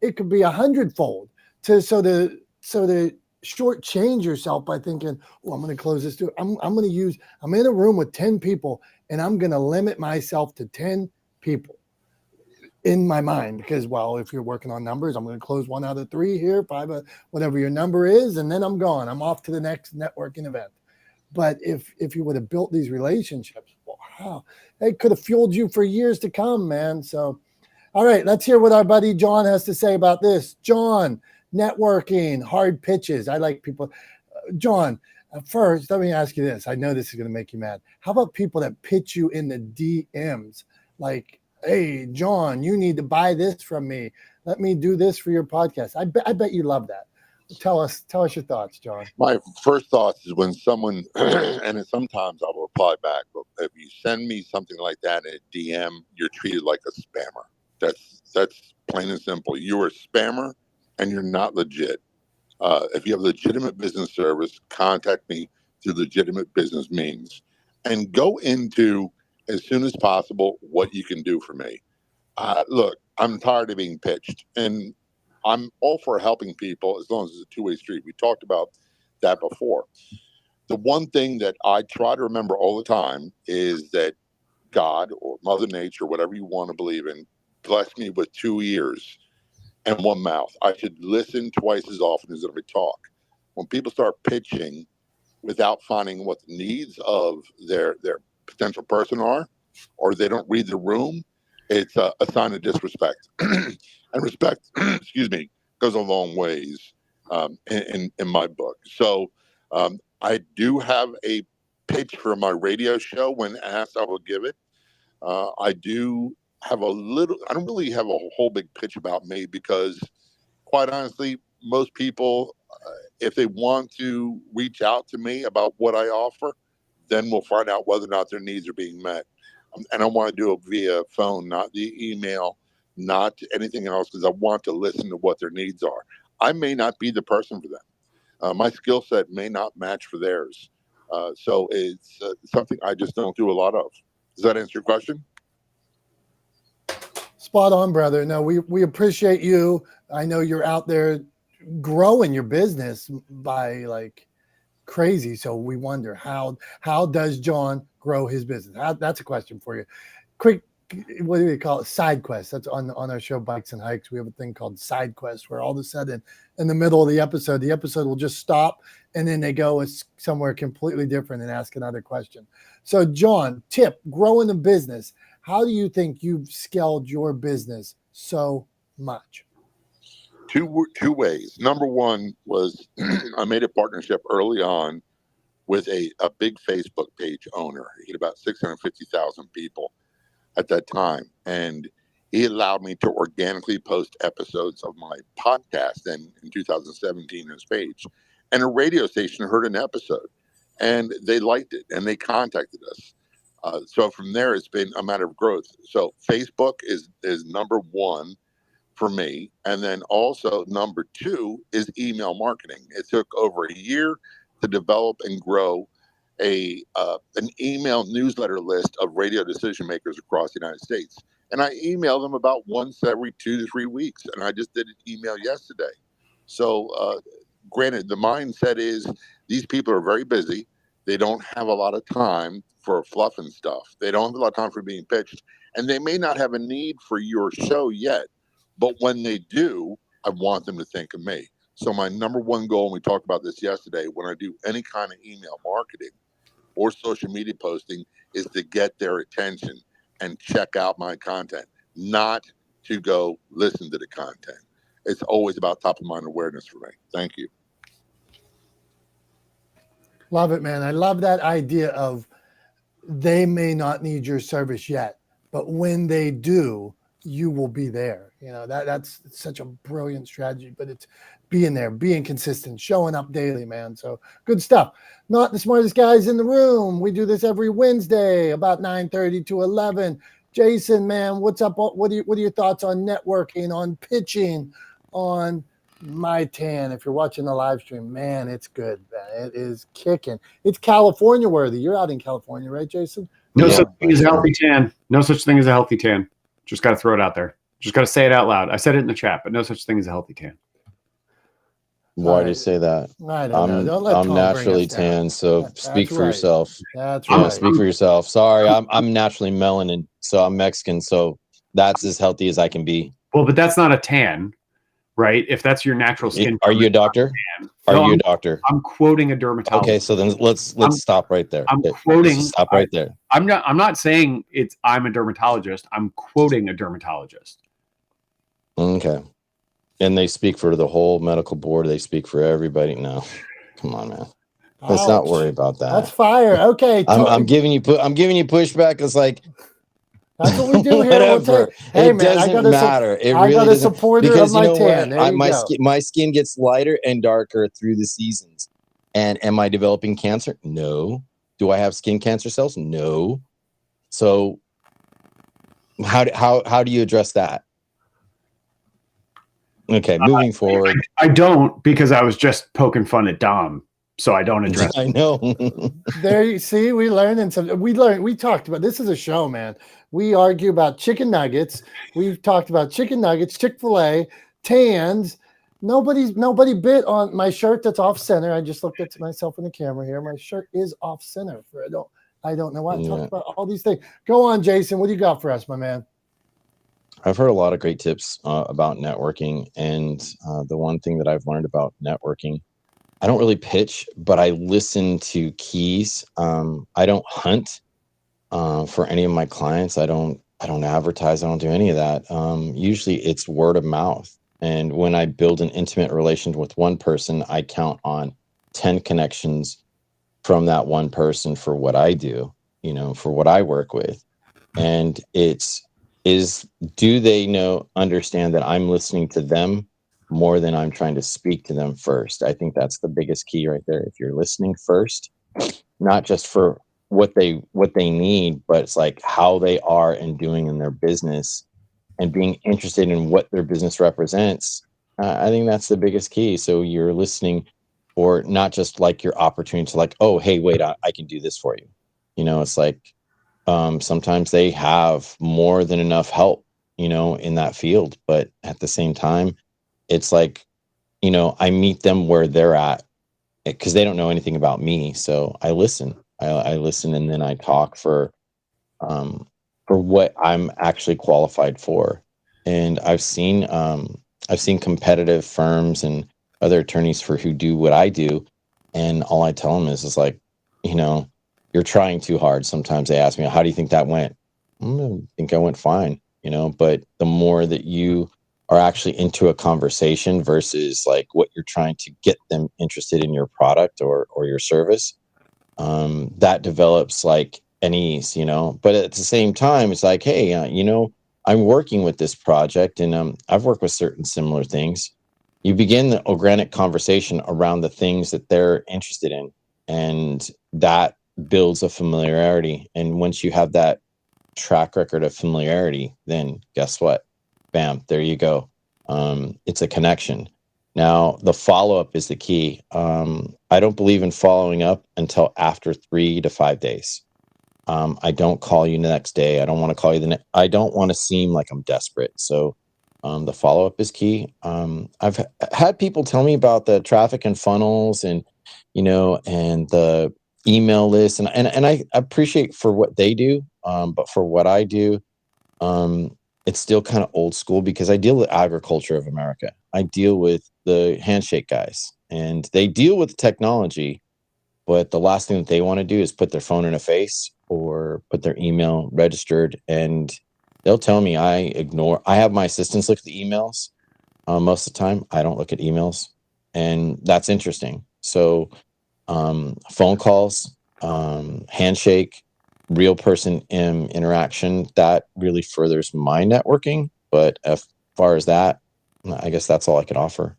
it could be 100-fold. So to shortchange yourself by thinking, oh, I'm going to close this too. I'm in a room with 10 people and I'm going to limit myself to 10 people in my mind, because, well, if you're working on numbers, I'm going to close 1 out of 3 here, 5, whatever your number is. And then I'm gone. I'm off to the next networking event. But if you would have built these relationships, wow, it could have fueled you for years to come, man. So, all right, let's hear what our buddy John has to say about this. John, networking, hard pitches. I like people. John, first, let me ask you this. I know this is going to make you mad. How about people that pitch you in the DMs? Like, hey, John, you need to buy this from me. Let me do this for your podcast. I bet you love that. Tell us your thoughts, John. My first thoughts is when someone, and sometimes I will reply back, but if you send me something like that in a DM, you're treated like a spammer. That's plain and simple. You're a spammer and you're not legit. If you have legitimate business service, contact me through legitimate business means and go into as soon as possible what you can do for me. Look, I'm tired of being pitched, and I'm all for helping people as long as it's a two-way street. We talked about that before. The one thing that I try to remember all the time is that God or Mother Nature, whatever you want to believe in, blessed me with 2 ears and 1 mouth. I should listen twice as often as I talk. When people start pitching without finding what the needs of their potential person are, or they don't read the room, it's a sign of disrespect. And respect, excuse me, goes a long ways in my book. So I do have a pitch for my radio show. When asked, I will give it. I do have I don't really have a whole big pitch about me because, quite honestly, most people, if they want to reach out to me about what I offer, then we'll find out whether or not their needs are being met. And I want to do it via phone, not the email, not anything else, because I want to listen to what their needs are. I may not be the person for them. My skill set may not match for theirs. So it's something I just don't do a lot of. Does that answer your question? Spot on, brother. No, we appreciate you. I know you're out there growing your business by like crazy. So we wonder how does John grow his business? That's a question for you. Quick, what do we call it? Side quest. That's on our show, Bikes and Hikes. We have a thing called Side Quest, where all of a sudden in the middle of the episode will just stop and then they go somewhere completely different and ask another question. So John, tip, growing a business. How do you think you've scaled your business so much? Two ways. Number one was I made a partnership early on with a big Facebook page owner. He had about 650,000 people at that time. And he allowed me to organically post episodes of my podcast in 2017 on his page. And a radio station heard an episode and they liked it and they contacted us. So from there, it's been a matter of growth. So Facebook is number one for me. And then also number two is email marketing. It took over a year to develop and grow an email newsletter list of radio decision makers across the United States. And I email them about once every 2 to 3 weeks. And I just did an email yesterday. So granted, the mindset is these people are very busy. They don't have a lot of time for fluff and stuff. They don't have a lot of time for being pitched. And they may not have a need for your show yet. But when they do, I want them to think of me. So my number one goal, and we talked about this yesterday, when I do any kind of email marketing or social media posting, is to get their attention and check out my content, not to go listen to the content. It's always about top of mind awareness for me. Thank you. Love it, man. I love that idea of they may not need your service yet, but when they do, you will be there. You know, that's such a brilliant strategy, but it's being there, being consistent, showing up daily, man. So good stuff. Not the smartest guys in the room. We do this every Wednesday about 9:30 to 11. Jason, man, what's up? What are your thoughts on networking, on pitching, on my tan? If you're watching the live stream, man, it's good, man. It is kicking. It's California worthy. You're out in California, right, Jason? No such thing as a healthy tan. No such thing as a healthy tan. Just got to throw it out there. Just got to say it out loud. I said it in the chat, but no such thing as a healthy tan. Why do you say that? I don't know. Don't let I'm Tom naturally bring us down. tan, so speak for right. yourself. That's Yeah, right. speak for yourself. Sorry, I'm naturally melanin, so I'm Mexican, so that's as healthy as I can be. Well, but that's not a tan, right? If that's your natural skin. Are you a doctor? No, Are you a doctor? I'm quoting a dermatologist. Okay, so then let's stop right there. I'm Okay, quoting. Stop right there. I'm not saying I'm a dermatologist. I'm quoting a dermatologist. Okay. And they speak for the whole medical board. They speak for everybody. No, come on, man. Let's not worry about that. That's fire. Okay, I'm giving you pushback. It's like that's what we do here. whatever. Hey, it man, doesn't matter. It I really got a doesn't, supporter because of my you know tan. what? There you go. My skin gets lighter and darker through the seasons. And am I developing cancer? No. Do I have skin cancer cells? No. So how do you address that? Okay, moving forward. I don't, because I was just poking fun at Dom, so I don't address. I know. There you see, we talked about, this is a show, man. We argue about chicken nuggets. We've talked about chicken nuggets, Chick-fil-A, tans. Nobody bit on my shirt that's off center. I just looked at myself in the camera here. My shirt is off center. I don't know why. I talked about all these things. Go on, Jason. What do you got for us, my man? I've heard a lot of great tips about networking. And the one thing that I've learned about networking, I don't really pitch, but I listen to keys. I don't hunt for any of my clients. I don't advertise. I don't do any of that. Usually it's word of mouth. And when I build an intimate relation with one person, I count on 10 connections from that one person for what I do, for what I work with. And do they understand that I'm listening to them more than I'm trying to speak to them first? I think that's the biggest key right there. If you're listening first, not just for what they need, but it's like how they are and doing in their business and being interested in what their business represents. I think that's the biggest key. So you're listening for not just like your opportunity to like, oh, hey, wait, I can do this for you. It's like, sometimes they have more than enough help, in that field. But at the same time, it's like, I meet them where they're at because they don't know anything about me. So I listen. I listen, and then I talk for what I'm actually qualified for. And I've seen competitive firms and other attorneys who do what I do. And all I tell them is like, you're trying too hard. Sometimes they ask me, how do you think that went? I think I went fine, but the more that you are actually into a conversation versus like what you're trying to get them interested in your product or your service, that develops like an ease, but at the same time, it's like, hey, I'm working with this project, and I've worked with certain similar things. You begin the organic conversation around the things that they're interested in, and that builds a familiarity. And once you have that track record of familiarity, then guess what? Bam, there you go. It's a connection. Now, the follow-up is the key. I don't believe in following up until after 3 to 5 days. I don't call you the next day. I don't want to call you I don't want to seem like I'm desperate. So the follow-up is key. I've had people tell me about the traffic and funnels and the email list, and I appreciate for what they do. But for what I do, it's still kind of old school because I deal with agriculture of America. I deal with the handshake guys, and they deal with technology, but the last thing that they want to do is put their phone in a face or put their email registered. And they'll tell me I have my assistants look at the emails. Most of the time, I don't look at emails, and that's interesting. So phone calls, handshake, real person interaction, that really furthers my networking. But as far as that, I guess that's all I can offer.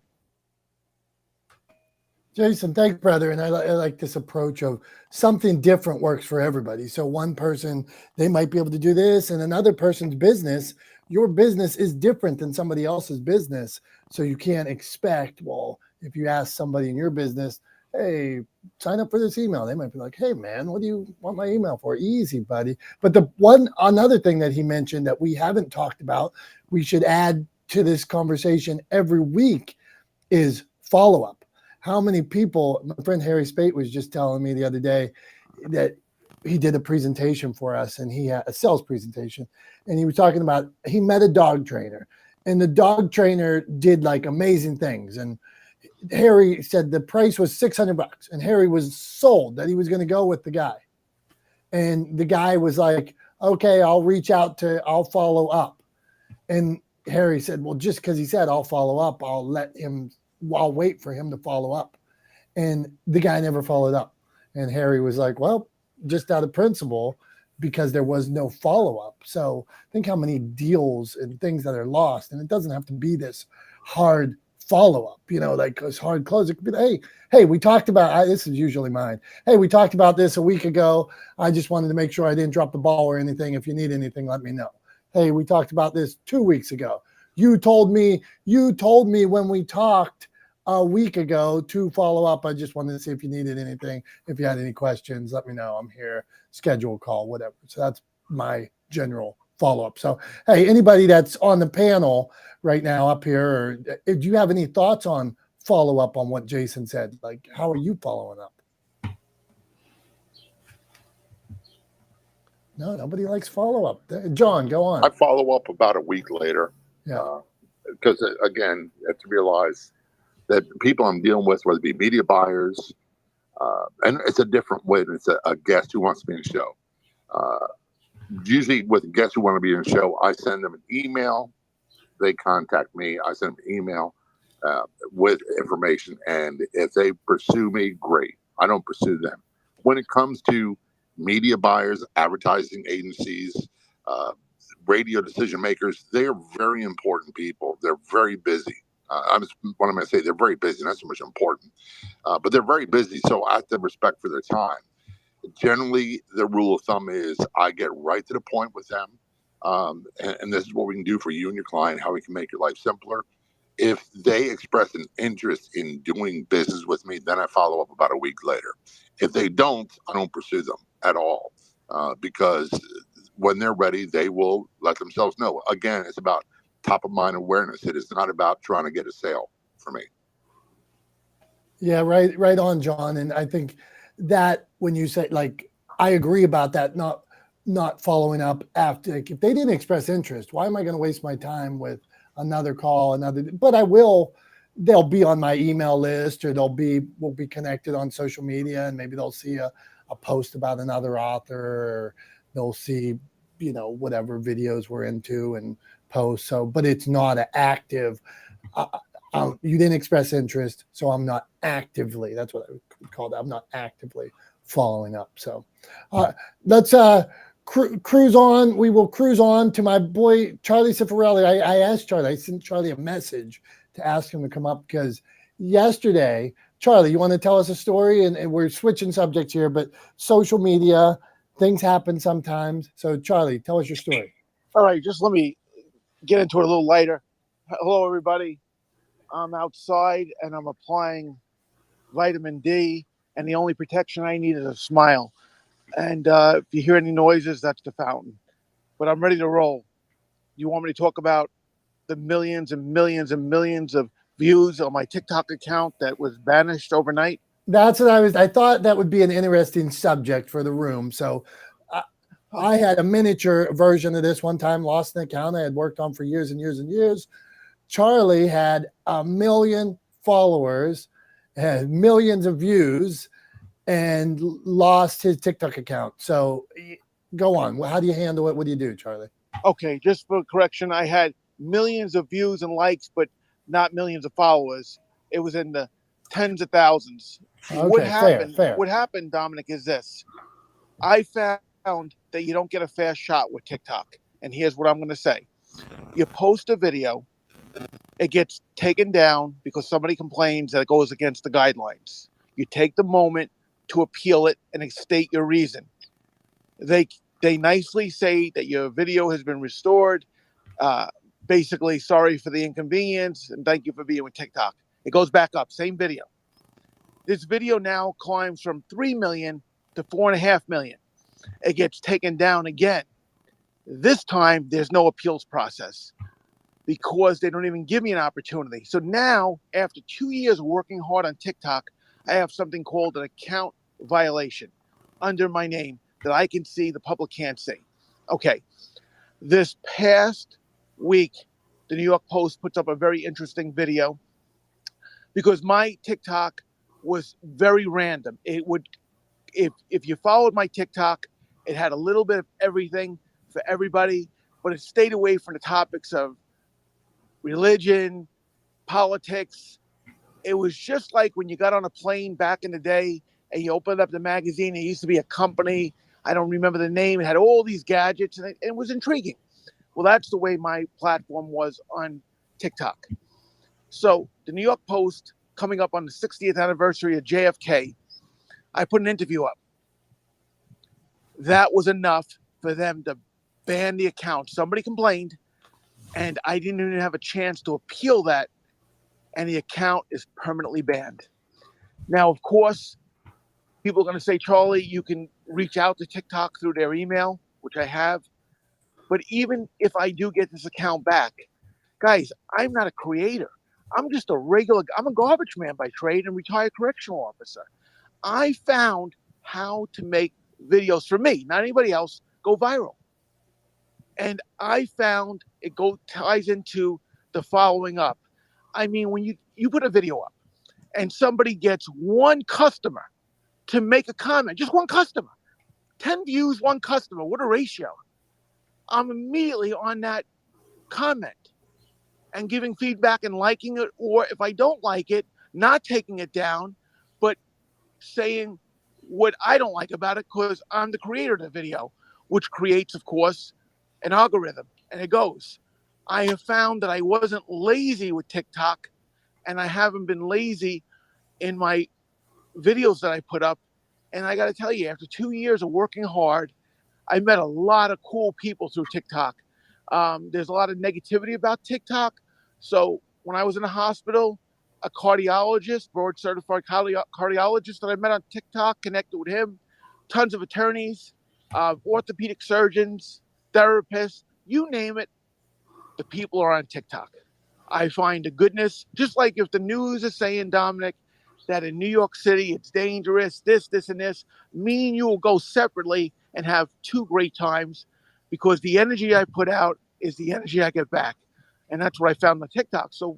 Jason, thanks, brother. And I like this approach of something different works for everybody. So one person, they might be able to do this, and another person's business, your business is different than somebody else's business. So you can't expect, well, if you ask somebody in your business, hey, sign up for this email, they might be like, hey, man, what do you want my email for? Easy, buddy. But another thing that he mentioned that we haven't talked about, we should add to this conversation every week is follow-up. How many people, my friend Harry Spate was just telling me the other day that he did a presentation for us, and he had a sales presentation, and he was talking about, he met a dog trainer, and the dog trainer did like amazing things. And Harry said the price was $600, and Harry was sold that he was going to go with the guy. And the guy was like, okay, I'll follow up. And Harry said, well, just because he said I'll follow up, I'll wait for him to follow up. And the guy never followed up. And Harry was like, well, just out of principle, because there was no follow-up. So think how many deals and things that are lost. And it doesn't have to be this hard follow-up, like this hard close. It could be, hey, we talked about, this is usually mine. Hey, we talked about this a week ago. I just wanted to make sure I didn't drop the ball or anything. If you need anything, let me know. Hey, we talked about this 2 weeks ago. You told me when we talked a week ago to follow up. I just wanted to see if you needed anything. If you had any questions, let me know. I'm here. Schedule a call, whatever. So that's my general follow-up. So, hey, anybody that's on the panel right now up here, or do you have any thoughts on follow-up on what Jason said? Like, how are you following up? No, nobody likes follow-up. John, go on. I follow up about a week later. Yeah. Because, again, you have to realize that people I'm dealing with, whether it be media buyers, and it's a different way than it's a guest who wants to be in the show. Usually with guests who want to be in the show, I send them an email. They contact me. I send them an email with information. And if they pursue me, great. I don't pursue them. When it comes to media buyers, advertising agencies, radio decision makers, they are very important people. They're very busy. What am I say? They're very busy. Not so much important, but they're very busy. So I have to respect for their time. Generally, the rule of thumb is I get right to the point with them. And this is what we can do for you and your client, how we can make your life simpler. If they express an interest in doing business with me, then I follow up about a week later. If they don't, I don't pursue them at all, because when they're ready, they will let themselves know. Again, it's about top of mind awareness. It is not about trying to get a sale for me. Yeah, right on, John. And I think that when you say, like, I agree about that, not following up after, like, if they didn't express interest, why am I going to waste my time with another call, but they'll be on my email list, or we'll be connected on social media, and maybe they'll see a post about another author, or they'll see, whatever videos we're into and post. So, but it's not an active, you didn't express interest, so I'm not actively, that's what I would call that. I'm not actively following up. So let's cruise on. We will cruise on to my boy, Charlie Cifarelli. I asked Charlie, I sent Charlie a message to ask him to come up because yesterday, Charlie, you want to tell us a story? And we're switching subjects here, but social media, things happen sometimes. So Charlie, tell us your story. All right, just let me get into it a little lighter. Hello, everybody. I'm outside and I'm applying vitamin D, and the only protection I need is a smile. And if you hear any noises, that's the fountain. But I'm ready to roll. You want me to talk about the millions and millions and millions of views on my TikTok account that was banished overnight? That's what I thought that would be an interesting subject for the room. So I had a miniature version of this one time, lost an account I had worked on for years and years and years. Charlie had 1 million followers, had millions of views, and lost his TikTok account. So go on. How do you handle it? What do you do, Charlie? Okay, just for correction, I had millions of views and likes, but not millions of followers. It was in the tens of thousands. Okay, What happened? fair. What happened, Dominic, is this. I found that you don't get a fast shot with TikTok. And here's what I'm going to say. You post a video, it gets taken down because somebody complains that it goes against the guidelines. You take the moment to appeal it and state your reason. They nicely say that your video has been restored. Basically, sorry for the inconvenience and thank you for being with TikTok. It goes back up, same video. This video now climbs from 3 million to 4.5 million. It gets taken down again. This time, there's no appeals process because they don't even give me an opportunity. So now, after 2 years of working hard on TikTok, I have something called an account violation under my name that I can see, the public can't see. Okay, this past week, the New York Post puts up a very interesting video because my TikTok was very random. It would, if you followed my TikTok, it had a little bit of everything for everybody, but it stayed away from the topics of religion, politics. It was just like when you got on a plane back in the day and you opened up the magazine. It used to be a company. I don't remember the name. It had all these gadgets and it was intriguing. Well, that's the way my platform was on TikTok. So the New York Post, coming up on the 60th anniversary of JFK, I put an interview up. That was enough for them to ban the account. Somebody complained, and I didn't even have a chance to appeal that, and the account is permanently banned. Now, of course, people are going to say, Charlie, you can reach out to TikTok through their email, which I have. But even if I do get this account back, guys, I'm not a creator. I'm just I'm a garbage man by trade and retired correctional officer. I found how to make videos for me, not anybody else, go viral. And I found it ties into the following up. I mean, when you put a video up and somebody gets one customer to make a comment, just one customer, 10 views, one customer, what a ratio. I'm immediately on that comment and giving feedback and liking it, or if I don't like it, not taking it down, but saying what I don't like about it because I'm the creator of the video, which creates, of course, an algorithm, and it goes. I have found that I wasn't lazy with TikTok, and I haven't been lazy in my videos that I put up. And I got to tell you, after 2 years of working hard, I met a lot of cool people through TikTok. There's a lot of negativity about TikTok. So when I was in the hospital, a cardiologist, board certified cardiologist that I met on TikTok, connected with him, tons of attorneys, orthopedic surgeons, therapists, you name it, the people are on TikTok. I find the goodness, just like if the news is saying, Dominic, that in New York City, it's dangerous, this, and this, me and you will go separately and have 2 great times because the energy I put out is the energy I get back. And that's what I found on TikTok. So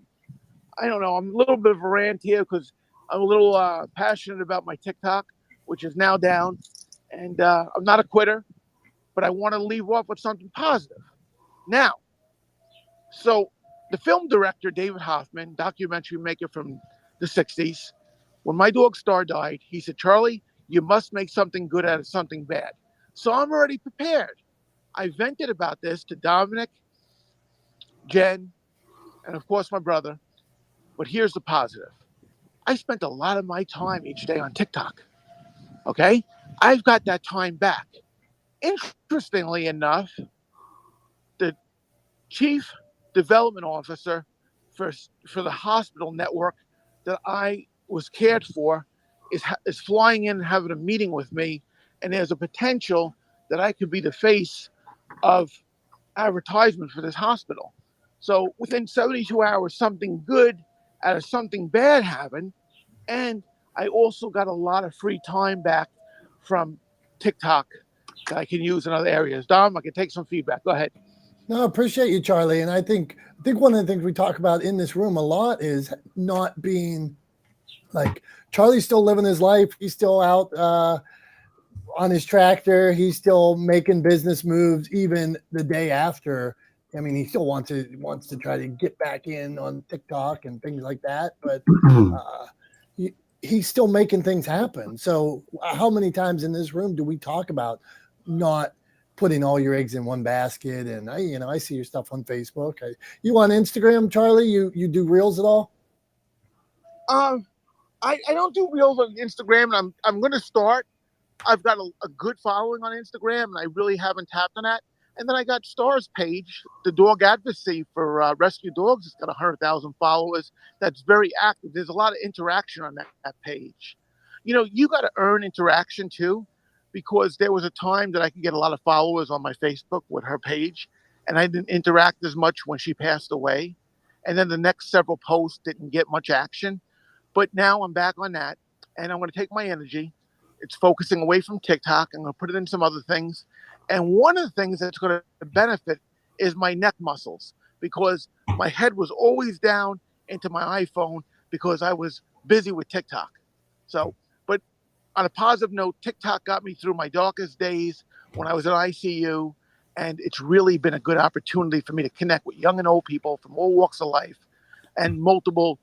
I don't know. I'm a little bit of a rant here because I'm a little passionate about my TikTok, which is now down. And I'm not a quitter, but I want to leave off with something positive. Now, so the film director, David Hoffman, documentary maker from the 60s, when my dog Star died, he said, Charlie, you must make something good out of something bad. So I'm already prepared. I vented about this to Dominick, Jen, and of course my brother. But here's the positive. I spent a lot of my time each day on TikTok. Okay? I've got that time back. Interestingly enough, the chief development officer for the hospital network that I was cared for is flying in and having a meeting with me, and there's a potential that I could be the face of advertisement for this hospital. So within 72 hours, something good out of something bad happened, and I also got a lot of free time back from TikTok that I can use in other areas. Dom, I can take some feedback. Go ahead. No, appreciate you, Charlie. And I think one of the things we talk about in this room a lot is not being like Charlie's still living his life. He's still out on his tractor. He's still making business moves even the day after. I mean, he still wants to try to get back in on TikTok and things like that. But he's still making things happen. So how many times in this room do we talk about not putting all your eggs in one basket? And I see your stuff on Facebook. You on Instagram, Charlie? You do reels at all? I don't do reels on Instagram, and I'm going to start. I've got a good following on Instagram, and I really haven't tapped on that. And then I got Star's page, the dog advocacy for rescue dogs. It's got 100,000 followers. That's very active. There's a lot of interaction on that page. You got to earn interaction too, because there was a time that I could get a lot of followers on my Facebook with her page, and I didn't interact as much when she passed away. And then the next several posts didn't get much action. But now I'm back on that, and I'm going to take my energy. It's focusing away from TikTok. I'm going to put it in some other things. And one of the things that's going to benefit is my neck muscles, because my head was always down into my iPhone because I was busy with TikTok. So, but on a positive note, TikTok got me through my darkest days when I was in ICU. And it's really been a good opportunity for me to connect with young and old people from all walks of life and multiple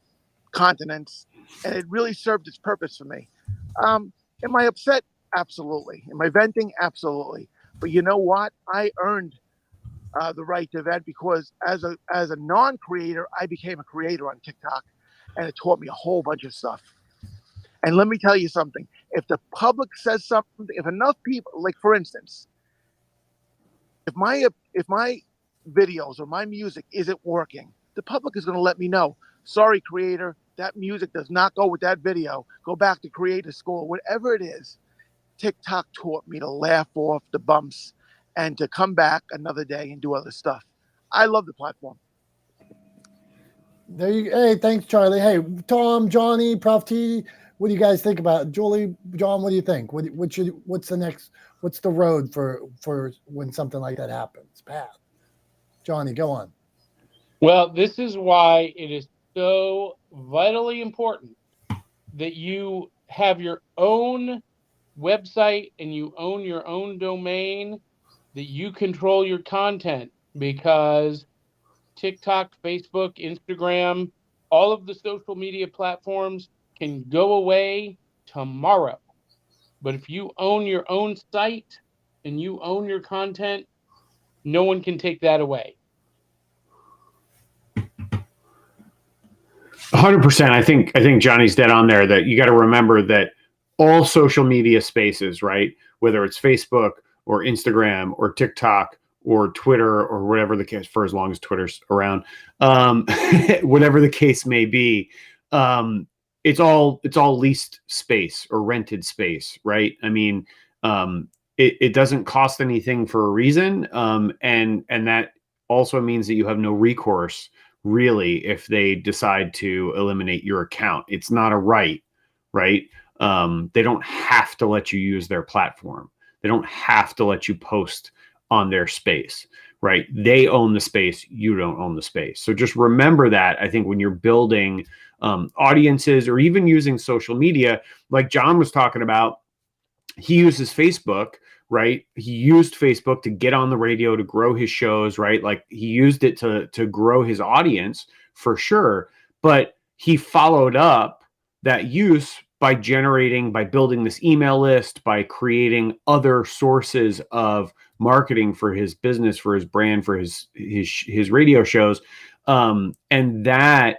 continents. And it really served its purpose for me. Am I upset? Absolutely. Am I venting? Absolutely. But you know what? I earned the right to vent, because as a non-creator, I became a creator on TikTok, and it taught me a whole bunch of stuff. And let me tell you something. If the public says something, if enough people, like for instance, if my videos or my music isn't working, the public is going to let me know. Sorry, creator, that music does not go with that video. Go back to creator school, whatever it is. TikTok taught me to laugh off the bumps and to come back another day and do other stuff. I love the platform. Hey, thanks, Charlie. Hey, Tom, Johnny, Prof T, what do you guys think about it? Julie, John, what do you think? What's the road for when something like that happens? Path. Johnny, go on. Well, this is why it is so vitally important that you have your own website and you own your own domain, that you control your content, because TikTok, Facebook, Instagram, all of the social media platforms can go away tomorrow. But if you own your own site and you own your content, no one can take that away. 100%. I think Johnny's dead on there, that you got to remember that all social media spaces, right? Whether it's Facebook or Instagram or TikTok or Twitter or whatever the case, for as long as Twitter's around, whatever the case may be, it's all leased space or rented space, right? I mean, it doesn't cost anything for a reason, and that also means that you have no recourse, really, if they decide to eliminate your account. It's not a right? They don't have to let you use their platform. They don't have to let you post on their space, right? They own the space. You don't own the space. So just remember that, I think, when you're building audiences or even using social media, like John was talking about, he uses Facebook, right? He used Facebook to get on the radio, to grow his shows, right? Like he used it to grow his audience for sure. But he followed up that use by building this email list, by creating other sources of marketing for his business, for his brand, for his radio shows. And that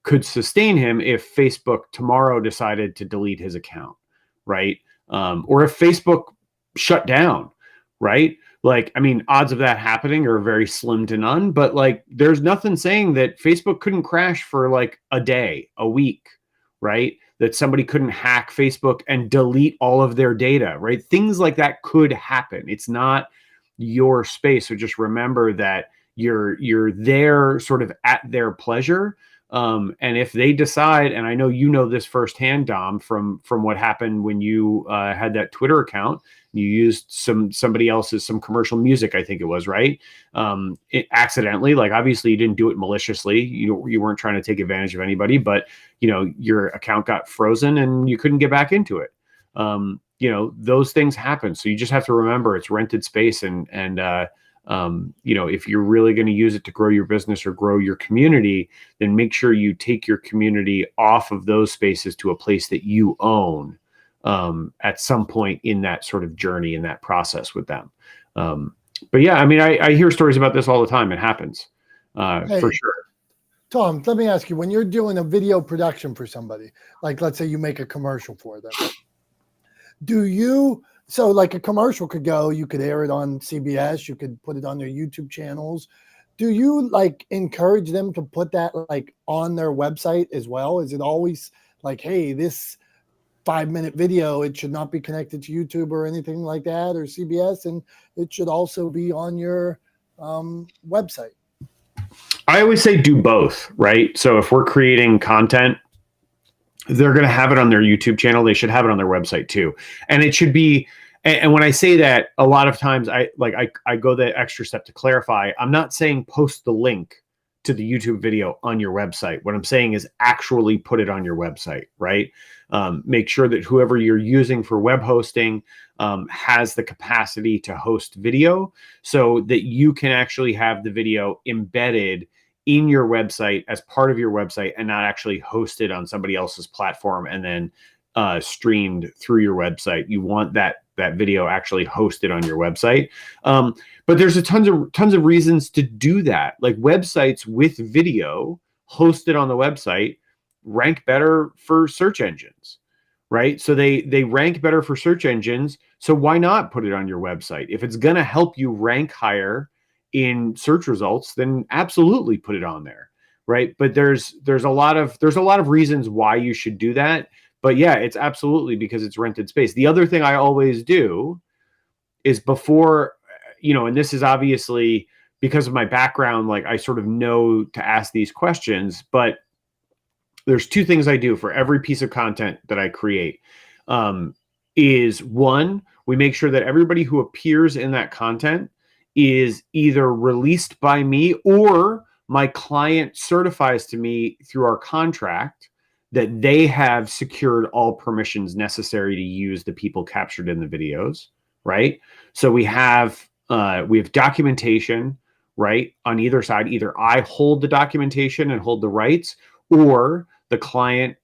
could sustain him if Facebook tomorrow decided to delete his account, right? Or if Facebook shut down, right? Like, I mean, odds of that happening are very slim to none, but like, there's nothing saying that Facebook couldn't crash for like a day, a week, right? That somebody couldn't hack Facebook and delete all of their data, right? Things like that could happen. It's not your space. So just remember that you're there sort of at their pleasure. And if they decide, and I know you know this firsthand, Dom, from what happened when you had that Twitter account, you used somebody else's, some commercial music, I think it was, right? It accidentally, like obviously you didn't do it maliciously. You weren't trying to take advantage of anybody, but your account got frozen and you couldn't get back into it. Those things happen. So you just have to remember it's rented space, and if you're really going to use it to grow your business or grow your community, then make sure you take your community off of those spaces to a place that you own at some point in that sort of journey, in that process with them. But yeah, I mean, I hear stories about this all the time. It happens for sure. Tom, let me ask you, when you're doing a video production for somebody, like let's say you make a commercial for them, so like a commercial could go, you could air it on CBS, you could put it on their YouTube channels. Do you like encourage them to put that like on their website as well? Is it always like, hey, this 5-minute video, it should not be connected to YouTube or anything like that, or CBS, and it should also be on your website? I always say do both, right? So if we're creating content, they're going to have it on their YouTube channel. They should have it on their website too. And it should be, and when I say that, a lot of times I go the extra step to clarify. I'm not saying post the link to the YouTube video on your website. What I'm saying is actually put it on your website, right? Make sure that whoever you're using for web hosting has the capacity to host video, so that you can actually have the video embedded in your website as part of your website, and not actually hosted on somebody else's platform and then streamed through your website. You want that video actually hosted on your website. But there's a tons of reasons to do that. Like websites with video hosted on the website rank better for search engines, right? So they rank better for search engines. So why not put it on your website? If it's going to help you rank higher in search results, then absolutely put it on there, right? But there's a lot of reasons why you should do that. But yeah, it's absolutely because it's rented space. The other thing I always do is before, and this is obviously because of my background, like I sort of know to ask these questions, but there's two things I do for every piece of content that I create. Is one, we make sure that everybody who appears in that content is either released by me or my client certifies to me through our contract that they have secured all permissions necessary to use the people captured in the videos, right? So we have documentation, right? On either side, either I hold the documentation and hold the rights, or the client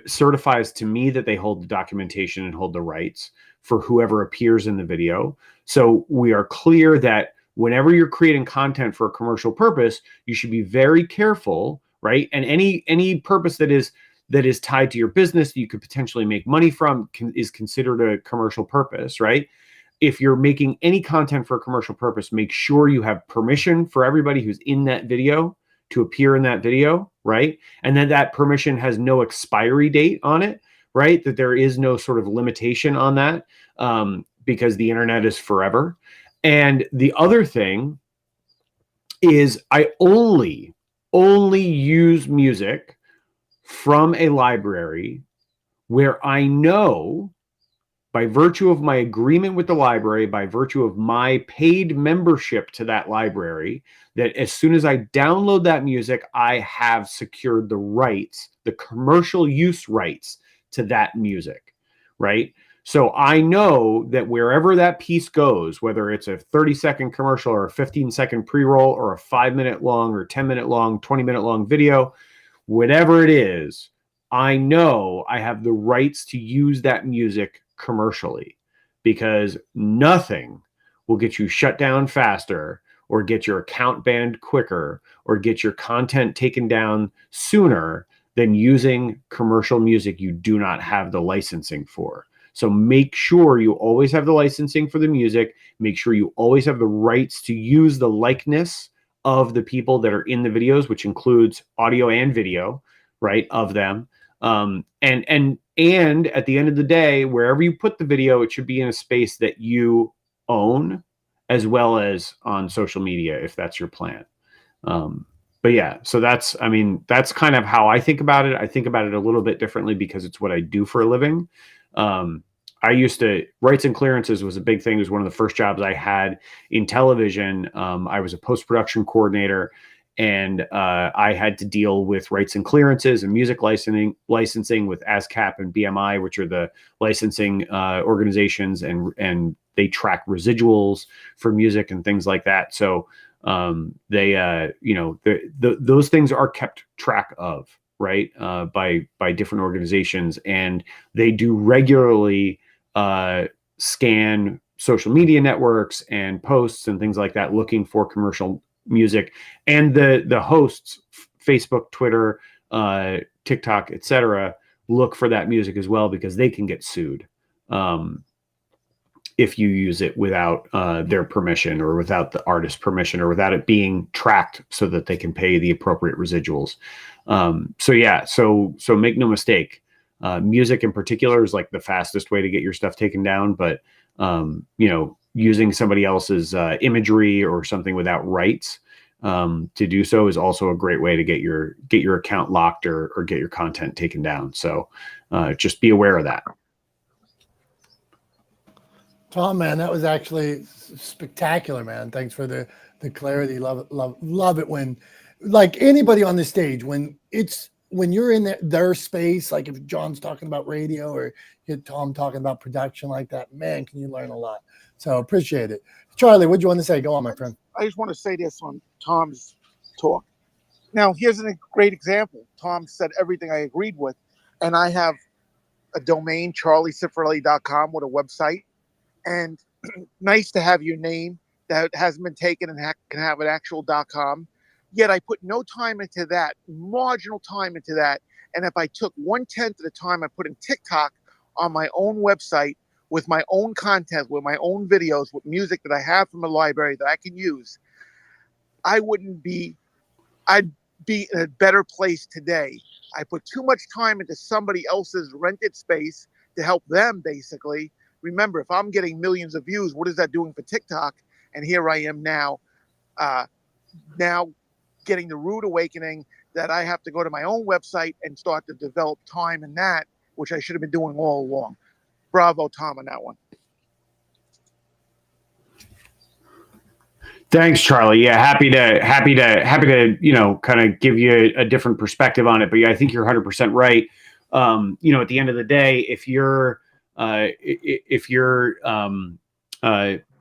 certifies to me that they hold the documentation and hold the rights for whoever appears in the video. So we are clear that whenever you're creating content for a commercial purpose, you should be very careful, right? And any purpose that is tied to your business that you could potentially make money from is considered a commercial purpose, right? If you're making any content for a commercial purpose, make sure you have permission for everybody who's in that video to appear in that video, right? And then that permission has no expiry date on it, right? That there is no sort of limitation on that, because the internet is forever. And the other thing is I only use music from a library where I know, by virtue of my agreement with the library, by virtue of my paid membership to that library, that as soon as I download that music, I have secured the rights, the commercial use rights to that music, right? So I know that wherever that piece goes, whether it's a 30-second commercial or a 15-second pre-roll or a 5-minute long or 10-minute long, 20-minute long video, whatever it is, I know I have the rights to use that music commercially, because nothing will get you shut down faster or get your account banned quicker or get your content taken down sooner than using commercial music you do not have the licensing for. So make sure you always have the licensing for the music. Make sure you always have the rights to use the likeness of the people that are in the videos, which includes audio and video, right, of them. And at the end of the day, wherever you put the video, it should be in a space that you own, as well as on social media, if that's your plan. But yeah, so that's kind of how I think about it. I think about it a little bit differently because it's what I do for a living. I used to, rights and clearances was a big thing. It was one of the first jobs I had in television. I was a post-production coordinator, and I had to deal with rights and clearances and music licensing with ASCAP and BMI, which are the licensing organizations, and they track residuals for music and things like that. So those things are kept track of, right, by different organizations, and they do regularly scan social media networks and posts and things like that, looking for commercial music. And the hosts, Facebook, Twitter, TikTok, etc., look for that music as well, because they can get sued if you use it without their permission, or without the artist's permission, or without it being tracked so that they can pay the appropriate residuals. So make no mistake, music in particular is like the fastest way to get your stuff taken down. But using somebody else's imagery or something without rights to do so is also a great way to get your account locked or get your content taken down. So just be aware of that. Tom, man, that was actually spectacular, man. Thanks for the clarity. Love it when, like, anybody on the stage, when you're in their space, like if John's talking about radio or you get Tom talking about production like that, man, can you learn a lot. So appreciate it. Charlie, what do you want to say? Go on, my friend. I just want to say this on Tom's talk. Now, here's a great example. Tom said everything I agreed with, and I have a domain, charliecifarelli.com, with a website. And nice to have your name that hasn't been taken and can have an actual .com. Yet I put no time into that, marginal time into that. And if I took 1/10 of the time I put in TikTok on my own website with my own content, with my own videos, with music that I have from a library that I can use, I'd be in a better place today. I put too much time into somebody else's rented space to help them, basically. Remember, if I'm getting millions of views, what is that doing for TikTok? And here I am now getting the rude awakening that I have to go to my own website and start to develop time in that, which I should have been doing all along. Bravo, Tom, on that one. Thanks, Charlie. Yeah, happy to kind of give you a different perspective on it. But yeah, I think you're 100% right. At the end of the day, if you're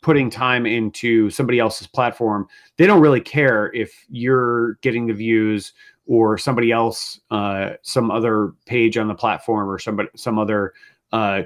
putting time into somebody else's platform, they don't really care if you're getting the views or somebody else, some other page on the platform, or some other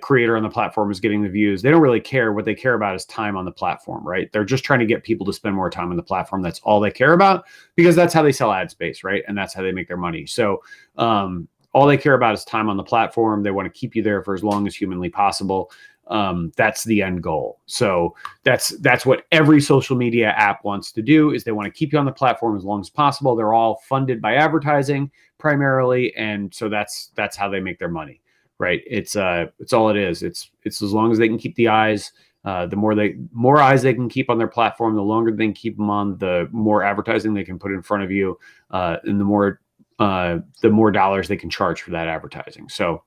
creator on the platform is getting the views. They don't really care. What they care about is time on the platform, right? They're just trying to get people to spend more time on the platform. That's all they care about, because that's how they sell ad space, right? And that's how they make their money. So all they care about is time on the platform. They want to keep you there for as long as humanly possible. That's the end goal. So that's what every social media app wants to do, is they want to keep you on the platform as long as possible. They're all funded by advertising primarily, and so that's how they make their money, right? It's all it is. It's as long as they can keep the eyes. The more eyes they can keep on their platform, the longer they can keep them on, the more advertising they can put in front of you, and the more dollars they can charge for that advertising. So,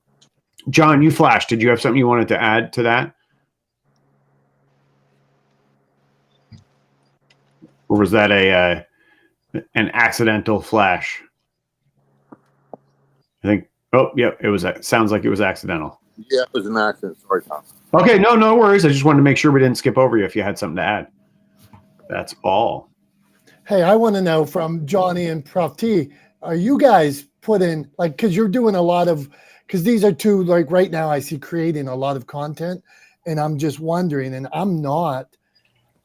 John, you flashed. Did you have something you wanted to add to that? Or was that an accidental flash? I think, sounds like it was accidental. Yeah, it was an accident. Sorry, Tom. Okay, no worries. I just wanted to make sure we didn't skip over you if you had something to add. That's all. Hey, I want to know from Johnny and Prof T, are you guys put in, like, because you're doing a lot of, because these are two, like right now I see creating a lot of content, and I'm just wondering, and I'm not,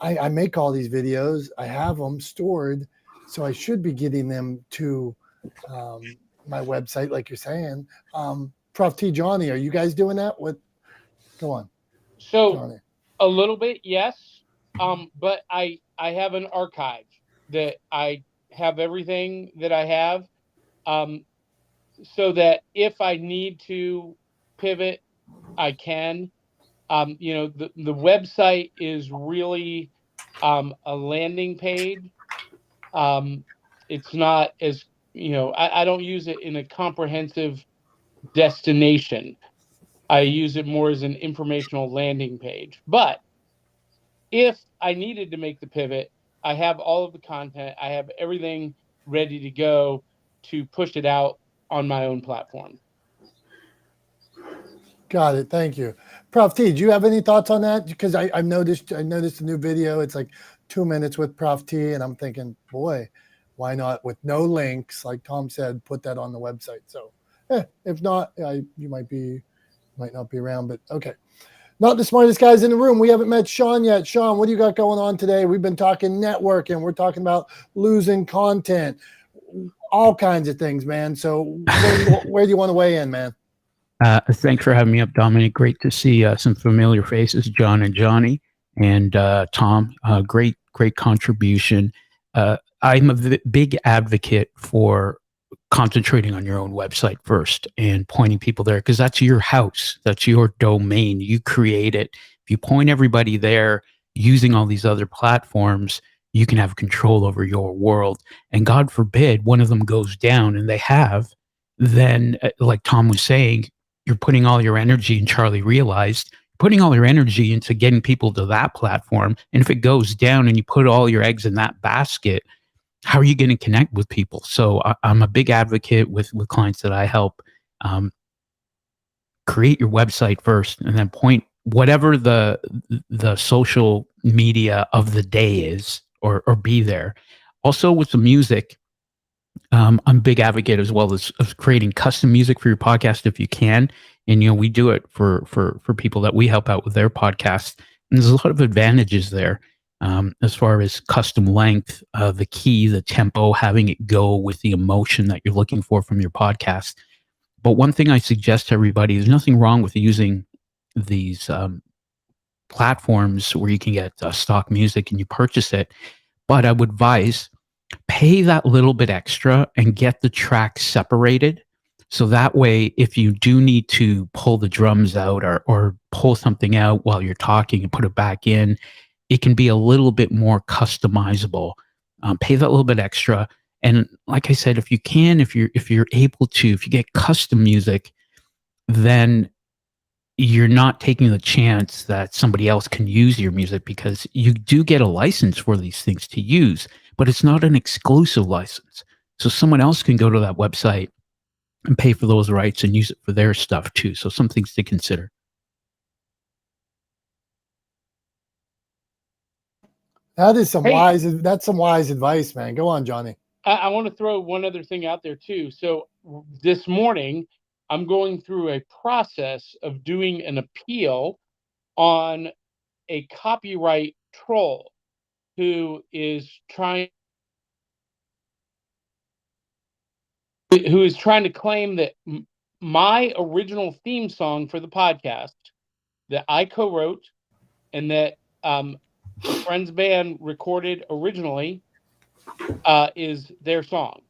I make all these videos, I have them stored, so I should be getting them to my website, like you're saying. Prof T, Johnny, are you guys doing that? Go on, So Johnny. a little bit, yes. But I have an archive that I have everything that I have, so that if I need to pivot, I can. The website is really a landing page. It's not as, I don't use it in a comprehensive destination. I use it more as an informational landing page. But if I needed to make the pivot, I have all of the content. I have everything ready to go to push it out on my own platform. Got it. Thank you. Prof T, do you have any thoughts on that? Because I noticed a new video. It's like 2 minutes with Prof T, and I'm thinking, boy, why not with no links, like Tom said, put that on the website. So if not, you might not be around, but okay. Not the smartest guys in the room. We haven't met Sean yet. Sean, what do you got going on today? We've been talking networking. We're talking about losing content, all kinds of things, man. So where do you want to weigh in, man? Thanks for having me up, Dominic. Great to see some familiar faces, John and Johnny, and Tom. Great contribution. I'm a big advocate for concentrating on your own website first and pointing people there, because that's your house, that's your domain. You create it. If you point everybody there using all these other platforms, you can have control over your world. And God forbid one of them goes down, and they have, then like Tom was saying, you're putting all your energy, and Charlie realized, putting all your energy into getting people to that platform. And if it goes down and you put all your eggs in that basket, how are you going to connect with people? So I'm a big advocate with clients that I help. Create your website first, and then point whatever the social media of the day is, or be there. Also with the music, I'm a big advocate as well as of creating custom music for your podcast if you can. And we do it for people that we help out with their podcasts. And there's a lot of advantages there. As far as custom length, the key, the tempo, having it go with the emotion that you're looking for from your podcast. But one thing I suggest to everybody, there's nothing wrong with using these platforms where you can get stock music and you purchase it. But I would advise, pay that little bit extra and get the tracks separated. So that way, if you do need to pull the drums out or pull something out while you're talking and put it back in, it can be a little bit more customizable. Pay that little bit extra. And like I said, if you can, if you're able to, if you get custom music, then you're not taking the chance that somebody else can use your music, because you do get a license for these things to use, but it's not an exclusive license. So someone else can go to that website and pay for those rights and use it for their stuff too. So some things to consider. That's some wise advice, man. Go on, Johnny. I want to throw one other thing out there too. So this morning, I'm going through a process of doing an appeal on a copyright troll who is trying to claim that my original theme song for the podcast that I co-wrote and that Friends Band recorded originally is their song.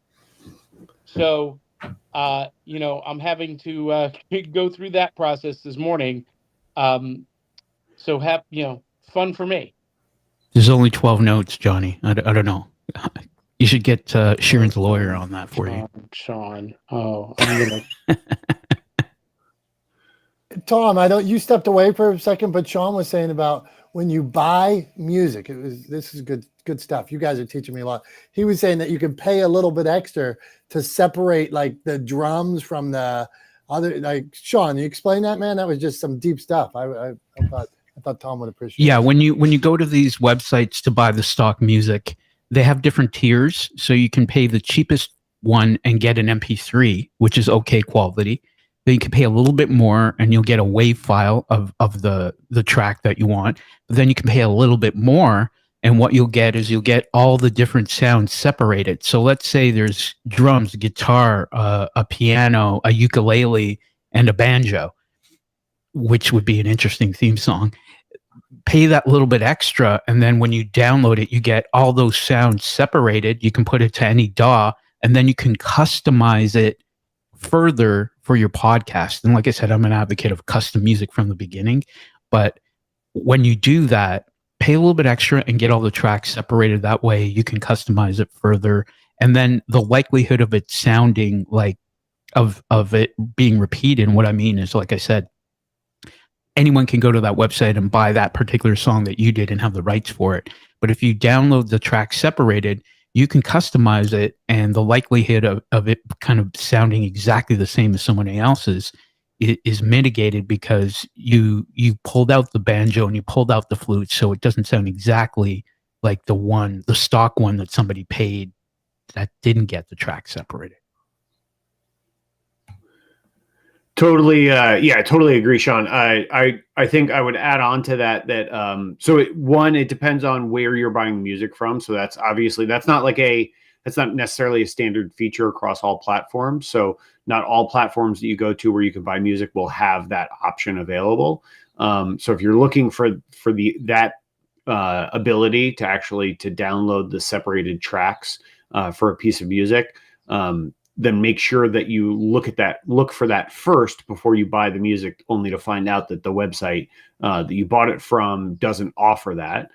So I'm having to go through that process this morning. So have fun for me. There's only 12 notes, Johnny. I don't know. You should get Sharon's lawyer on that for you. Sean. Oh, I'm gonna. Tom, you stepped away for a second, but Sean was saying about when you buy music, this is good stuff. You guys are teaching me a lot. He was saying that you can pay a little bit extra to separate like the drums from the other. Like, Sean, you explain that, man? That was just some deep stuff. I thought Tom would appreciate. Yeah, when you go to these websites to buy the stock music, they have different tiers, so you can pay the cheapest one and get an MP3, which is okay quality. Then you can pay a little bit more and you'll get a WAV file of the track that you want. But then you can pay a little bit more, and what you'll get is you'll get all the different sounds separated. So let's say there's drums, guitar, a piano, a ukulele, and a banjo, which would be an interesting theme song. Pay that little bit extra, and then when you download it, you get all those sounds separated. You can put it to any DAW, and then you can customize it further for your podcast. And like I said, I'm an advocate of custom music from the beginning. But when you do that, pay a little bit extra and get all the tracks separated. That way you can customize it further. And then the likelihood of it sounding like of it being repeated. And what I mean is, like I said, anyone can go to that website and buy that particular song that you did and have the rights for it. But if you download the track separated, you can customize it, and the likelihood of it kind of sounding exactly the same as someone else's is mitigated because you pulled out the banjo and you pulled out the flute, so it doesn't sound exactly like the stock one that somebody paid that didn't get the track separated. Totally. I totally agree, Sean. I think I would add on to that so it depends on where you're buying music from. So that's not necessarily a standard feature across all platforms. So not all platforms that you go to where you can buy music will have that option available. So if you're looking for that ability to download the separated tracks for a piece of music, then make sure that you look for that first before you buy the music, only to find out that the website that you bought it from doesn't offer that.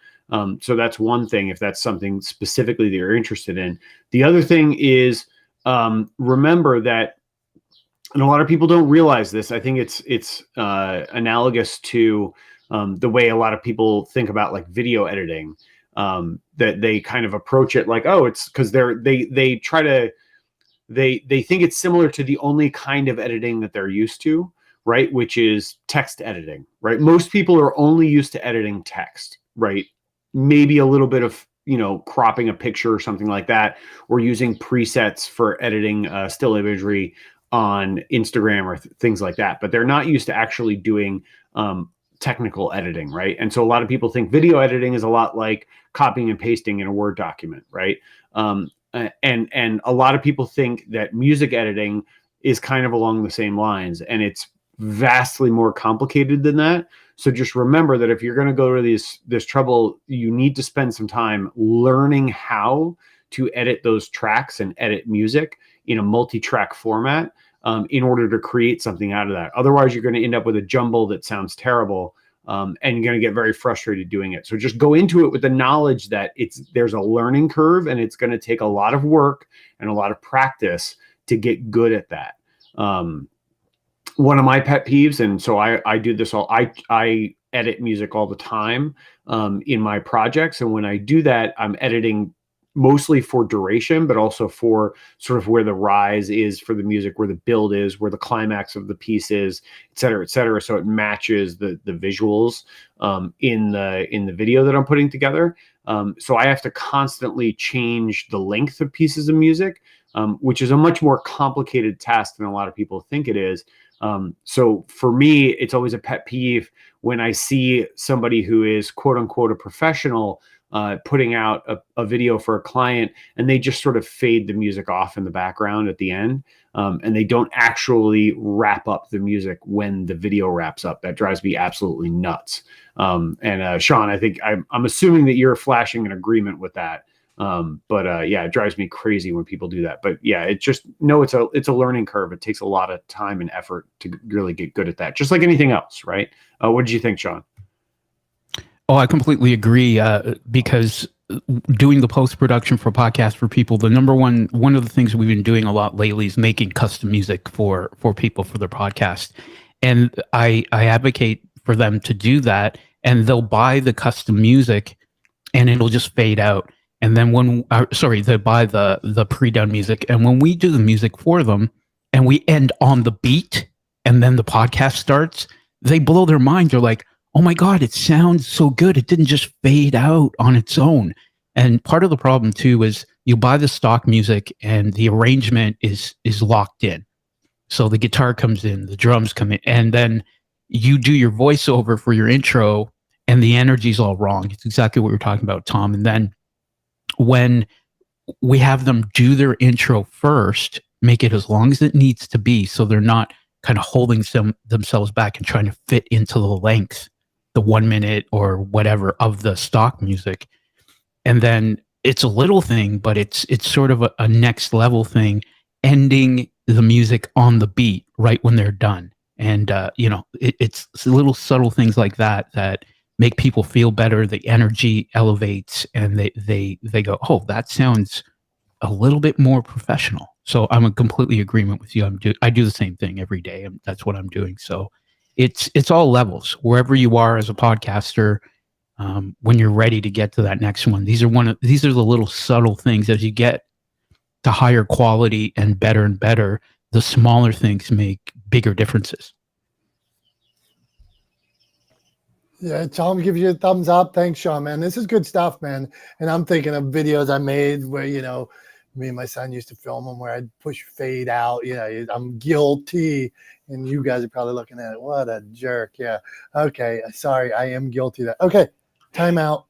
So that's one thing, if that's something specifically that you're interested in. The other thing is, remember that, and a lot of people don't realize this, I think it's analogous to the way a lot of people think about like video editing, that they kind of approach it like, oh, it's because they try to, they think it's similar to the only kind of editing that they're used to, right? Which is text editing, right? Most people are only used to editing text, right? Maybe a little bit of, cropping a picture or something like that, or using presets for editing still imagery on Instagram or things like that. But they're not used to actually doing technical editing, right? And so a lot of people think video editing is a lot like copying and pasting in a Word document, right? And a lot of people think that music editing is kind of along the same lines, and it's vastly more complicated than that. So just remember that if you're going to go to this trouble, you need to spend some time learning how to edit those tracks and edit music in a multi-track format in order to create something out of that. Otherwise, you're going to end up with a jumble that sounds terrible. And you're going to get very frustrated doing it. So just go into it with the knowledge that there's a learning curve, and it's going to take a lot of work and a lot of practice to get good at that. One of my pet peeves, and so I do this I edit music all the time in my projects. And when I do that, I'm editing mostly for duration, but also for sort of where the rise is for the music, where the build is, where the climax of the piece is, et cetera, et cetera. So it matches the visuals in the video that I'm putting together. So I have to constantly change the length of pieces of music, which is a much more complicated task than a lot of people think it is. So for me, it's always a pet peeve when I see somebody who is quote unquote a professional putting out a video for a client, and they just sort of fade the music off in the background at the end. And they don't actually wrap up the music when the video wraps up. That drives me absolutely nuts. And Sean, I think I'm assuming that you're flashing an agreement with that. But yeah, it drives me crazy when people do that. But yeah, it's a learning curve. It takes a lot of time and effort to really get good at that, just like anything else, right? What did you think, Sean? Oh, I completely agree. Because doing the post-production for podcasts for people, one of the things we've been doing a lot lately is making custom music for people for their podcast. And I advocate for them to do that, and they'll buy the custom music and it'll just fade out. And then they buy the pre-done music. And when we do the music for them and we end on the beat and then the podcast starts, they blow their mind. They're like, oh my God, it sounds so good. It didn't just fade out on its own. And part of the problem too is you buy the stock music and the arrangement is locked in. So the guitar comes in, the drums come in, and then you do your voiceover for your intro, and the energy's all wrong. It's exactly what we were talking about, Tom. And then when we have them do their intro first, make it as long as it needs to be, so they're not kind of holding themselves back and trying to fit into the length, the 1 minute or whatever of the stock music. And then it's a little thing, but it's sort of a next level thing, ending the music on the beat right when they're done. And it's little subtle things like that make people feel better. The energy elevates, and they go, oh, that sounds a little bit more professional. So I'm in completely agreement with you. I do the same thing every day, and that's what I'm doing. So it's all levels. Wherever you are as a podcaster, when you're ready to get to that next one, these are the little subtle things. As you get to higher quality and better, the smaller things make bigger differences. Yeah, Tom gives you a thumbs up. Thanks, Sean, man. This is good stuff, man. And I'm thinking of videos I made where, me and my son used to film them where I'd push fade out. I'm guilty. And you guys are probably looking at it. What a jerk. Yeah. Okay. Sorry. I am guilty of that. Okay. Time out.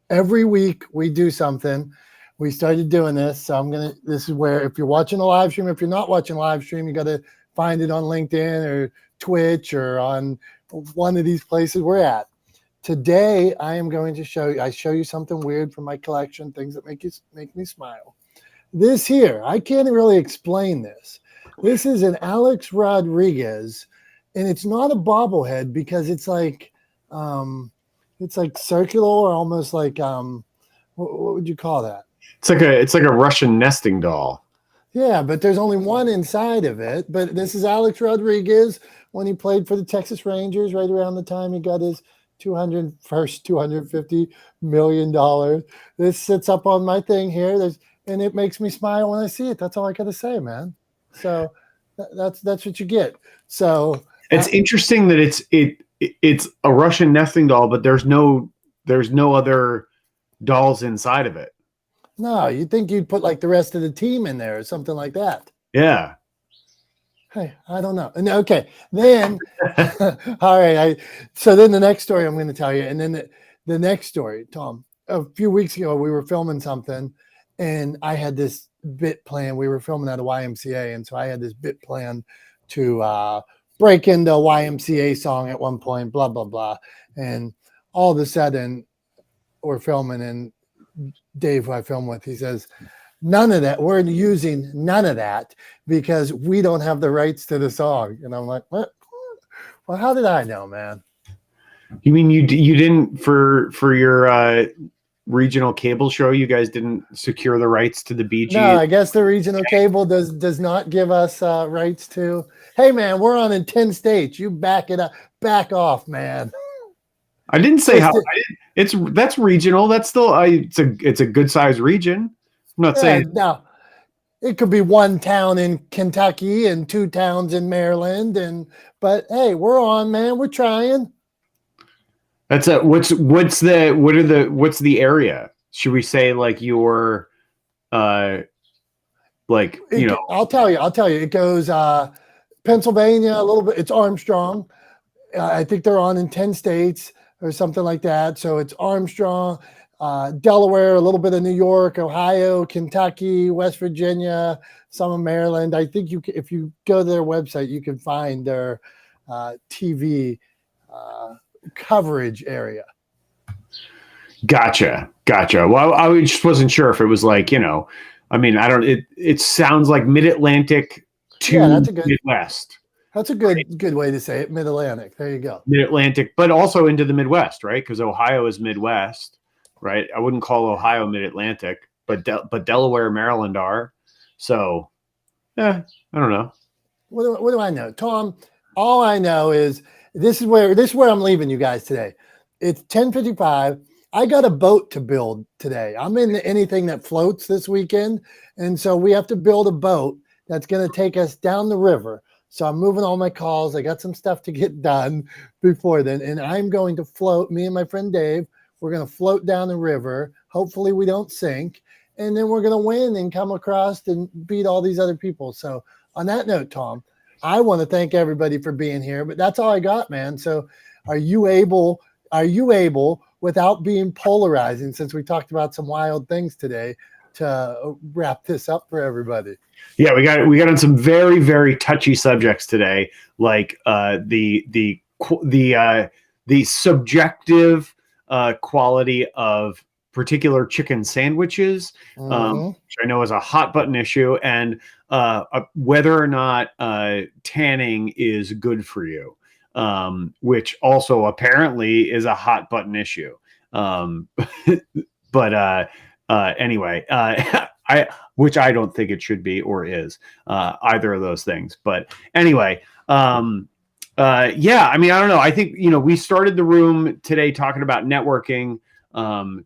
Every week we do something. We started doing this. So this is where, if you're watching a live stream, if you're not watching a live stream, you got to find it on LinkedIn or Twitch or on one of these places we're at. Today, I am going to show you something weird from my collection, things that make me smile. This here, I can't really explain this. This is an Alex Rodriguez, and it's not a bobblehead because it's like circular or almost like what would you call that? It's like a Russian nesting doll. Yeah, but there's only one inside of it. But this is Alex Rodriguez when he played for the Texas Rangers right around the time he got his $250 million. This sits up on my thing here. And it makes me smile when I see it. That's all I got to say, man. So that's what you get. So it's interesting that it's a Russian nesting doll, but there's no other dolls inside of it. No, you'd think you'd put like the rest of the team in there or something like that. Yeah. Hey, I don't know. Okay, then, all right. So then the next story I'm going to tell you, and then the next story, Tom. A few weeks ago, we were filming something, and I had this bit plan. We were filming at a YMCA, and so I had this bit plan to break into a YMCA song at one point, blah, blah, blah. And all of a sudden, we're filming, and Dave, who I film with, he says, none of that. We're using none of that because we don't have the rights to the song. And I'm like, what? Well, how did I know, man? You mean you didn't for your regional cable show? You guys didn't secure the rights to the BG? No, I guess the regional cable does not give us rights to. Hey, man, we're on in 10 states. You back it up, back off, man. I didn't say how. That's regional. That's still it's a good sized region. I'm not saying no. It could be one town in Kentucky and two towns in Maryland, but hey, we're on, man. We're trying. What's the area? Should we say like your I'll tell you. It goes Pennsylvania a little bit. It's Armstrong. I think they're on in 10 states or something like that. So it's Armstrong, Delaware, a little bit of New York, Ohio, Kentucky, West Virginia, some of Maryland. I think if you go to their website, you can find their TV coverage area. Gotcha. Well, I just wasn't sure if it was like, it sounds like Mid-Atlantic to Midwest. That's a good way to say it. Mid-Atlantic. There you go. Mid-Atlantic, but also into the Midwest, right? Because Ohio is Midwest, right? I wouldn't call Ohio Mid-Atlantic, but Delaware, Maryland are. So, I don't know. What do I know, Tom? All I know is this is where I'm leaving you guys today. It's 10:55. I got a boat to build today. I'm in anything that floats this weekend, and so we have to build a boat that's going to take us down the river. So I'm moving all my calls. I got some stuff to get done before then. And I'm going to float, me and my friend Dave, we're going to float down the river. Hopefully we don't sink. and then we're going to win and come across and beat all these other people. So on that note, Tom, I want to thank everybody for being here, but that's all I got, man. So are you able, without being polarizing, since we talked about some wild things today, to wrap this up for everybody? Yeah, we got on some very, very touchy subjects today, like the subjective quality of particular chicken sandwiches, which I know is a hot button issue, and whether or not tanning is good for you, which also apparently is a hot button issue. But anyway, which I don't think it should be or is either of those things. But anyway, yeah, I mean, I don't know. I think, we started the room today talking about networking,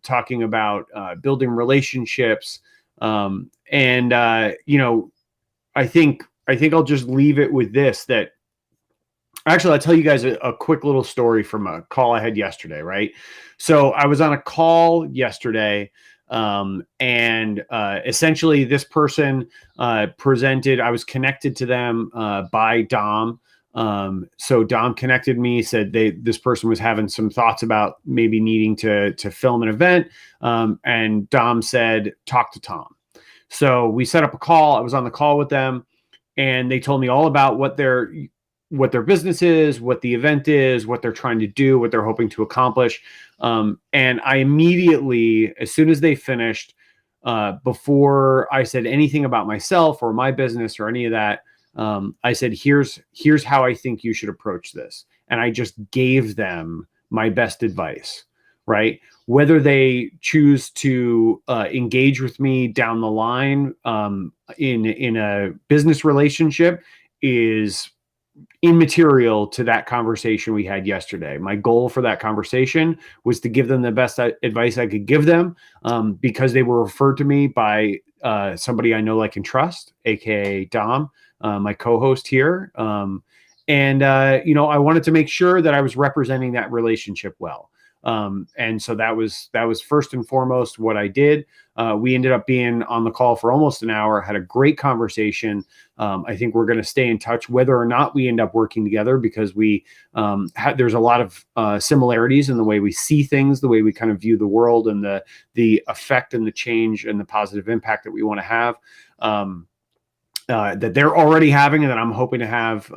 talking about building relationships. And I think I'll just leave it with this, that actually, I'll tell you guys a quick little story from a call I had yesterday, right? So I was on a call yesterday, and essentially this person presented, I was connected to them by Dom. So Dom connected me, said this person was having some thoughts about maybe needing to film an event. And Dom said, talk to Tom. So we set up a call. I was on the call with them, and they told me all about what their business is, what the event is, what they're trying to do, what they're hoping to accomplish. And I immediately, as soon as they finished, before I said anything about myself or my business or any of that, I said, here's how I think you should approach this. And I just gave them my best advice, right? Whether they choose to engage with me down the line in a business relationship is immaterial to that conversation we had yesterday. My goal for that conversation was to give them the best advice I could give them, because they were referred to me by somebody I know, like, and trust, aka Dom, my co-host here. And I wanted to make sure that I was representing that relationship well. And so that was first and foremost what I did. We ended up being on the call for almost an hour, had a great conversation. I think we're going to stay in touch whether or not we end up working together, because there's a lot of similarities in the way we see things, the way we kind of view the world, and the effect and the change and the positive impact that we want to have. That they're already having, and that I'm hoping to have,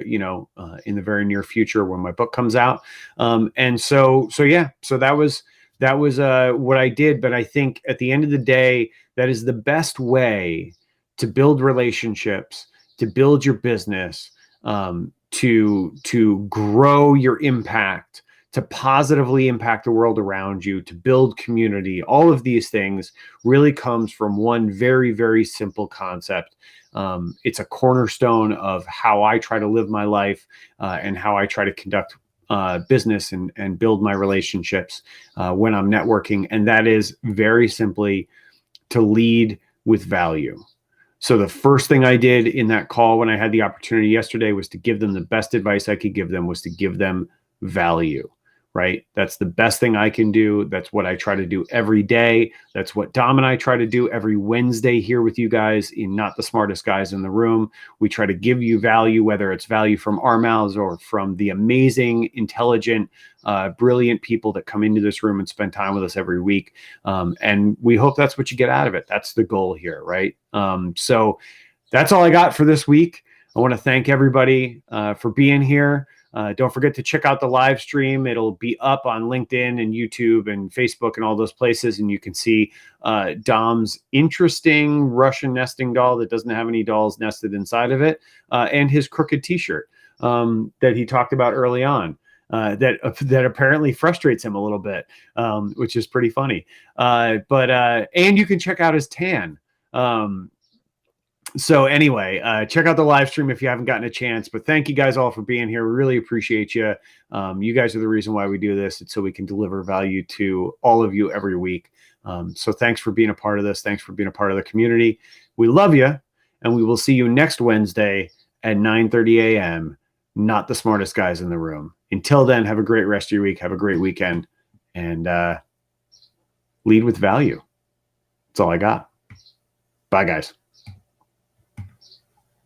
in the very near future when my book comes out. And so that was what I did. But I think at the end of the day, that is the best way to build relationships, to build your business, to grow your impact, to positively impact the world around you, to build community. All of these things really comes from one very, very simple concept. It's a cornerstone of how I try to live my life, and how I try to conduct business and build my relationships when I'm networking. And that is very simply to lead with value. So the first thing I did in that call when I had the opportunity yesterday was to give them the best advice I could give them, was to give them value. Right? That's the best thing I can do. That's what I try to do every day. That's what Dom and I try to do every Wednesday here with you guys in Not the Smartest Guys in the Room. We try to give you value, whether it's value from our mouths or from the amazing, intelligent, brilliant people that come into this room and spend time with us every week. And we hope that's what you get out of it. That's the goal here, right? So that's all I got for this week. I want to thank everybody for being here. Don't forget to check out the live stream. It'll be up on LinkedIn and YouTube and Facebook and all those places. And you can see Dom's interesting Russian nesting doll that doesn't have any dolls nested inside of it, and his crooked t-shirt that he talked about early on, that apparently frustrates him a little bit, which is pretty funny. And you can check out his tan. So anyway, check out the live stream if you haven't gotten a chance. But thank you guys all for being here. We really appreciate you. You guys are the reason why we do this. It's so we can deliver value to all of you every week. So thanks for being a part of this. Thanks for being a part of the community. We love you, and we will see you next Wednesday at 9:30 a.m. Not the Smartest Guys in the Room. Until then, have a great rest of your week. Have a great weekend, and lead with value. That's all I got. Bye, guys.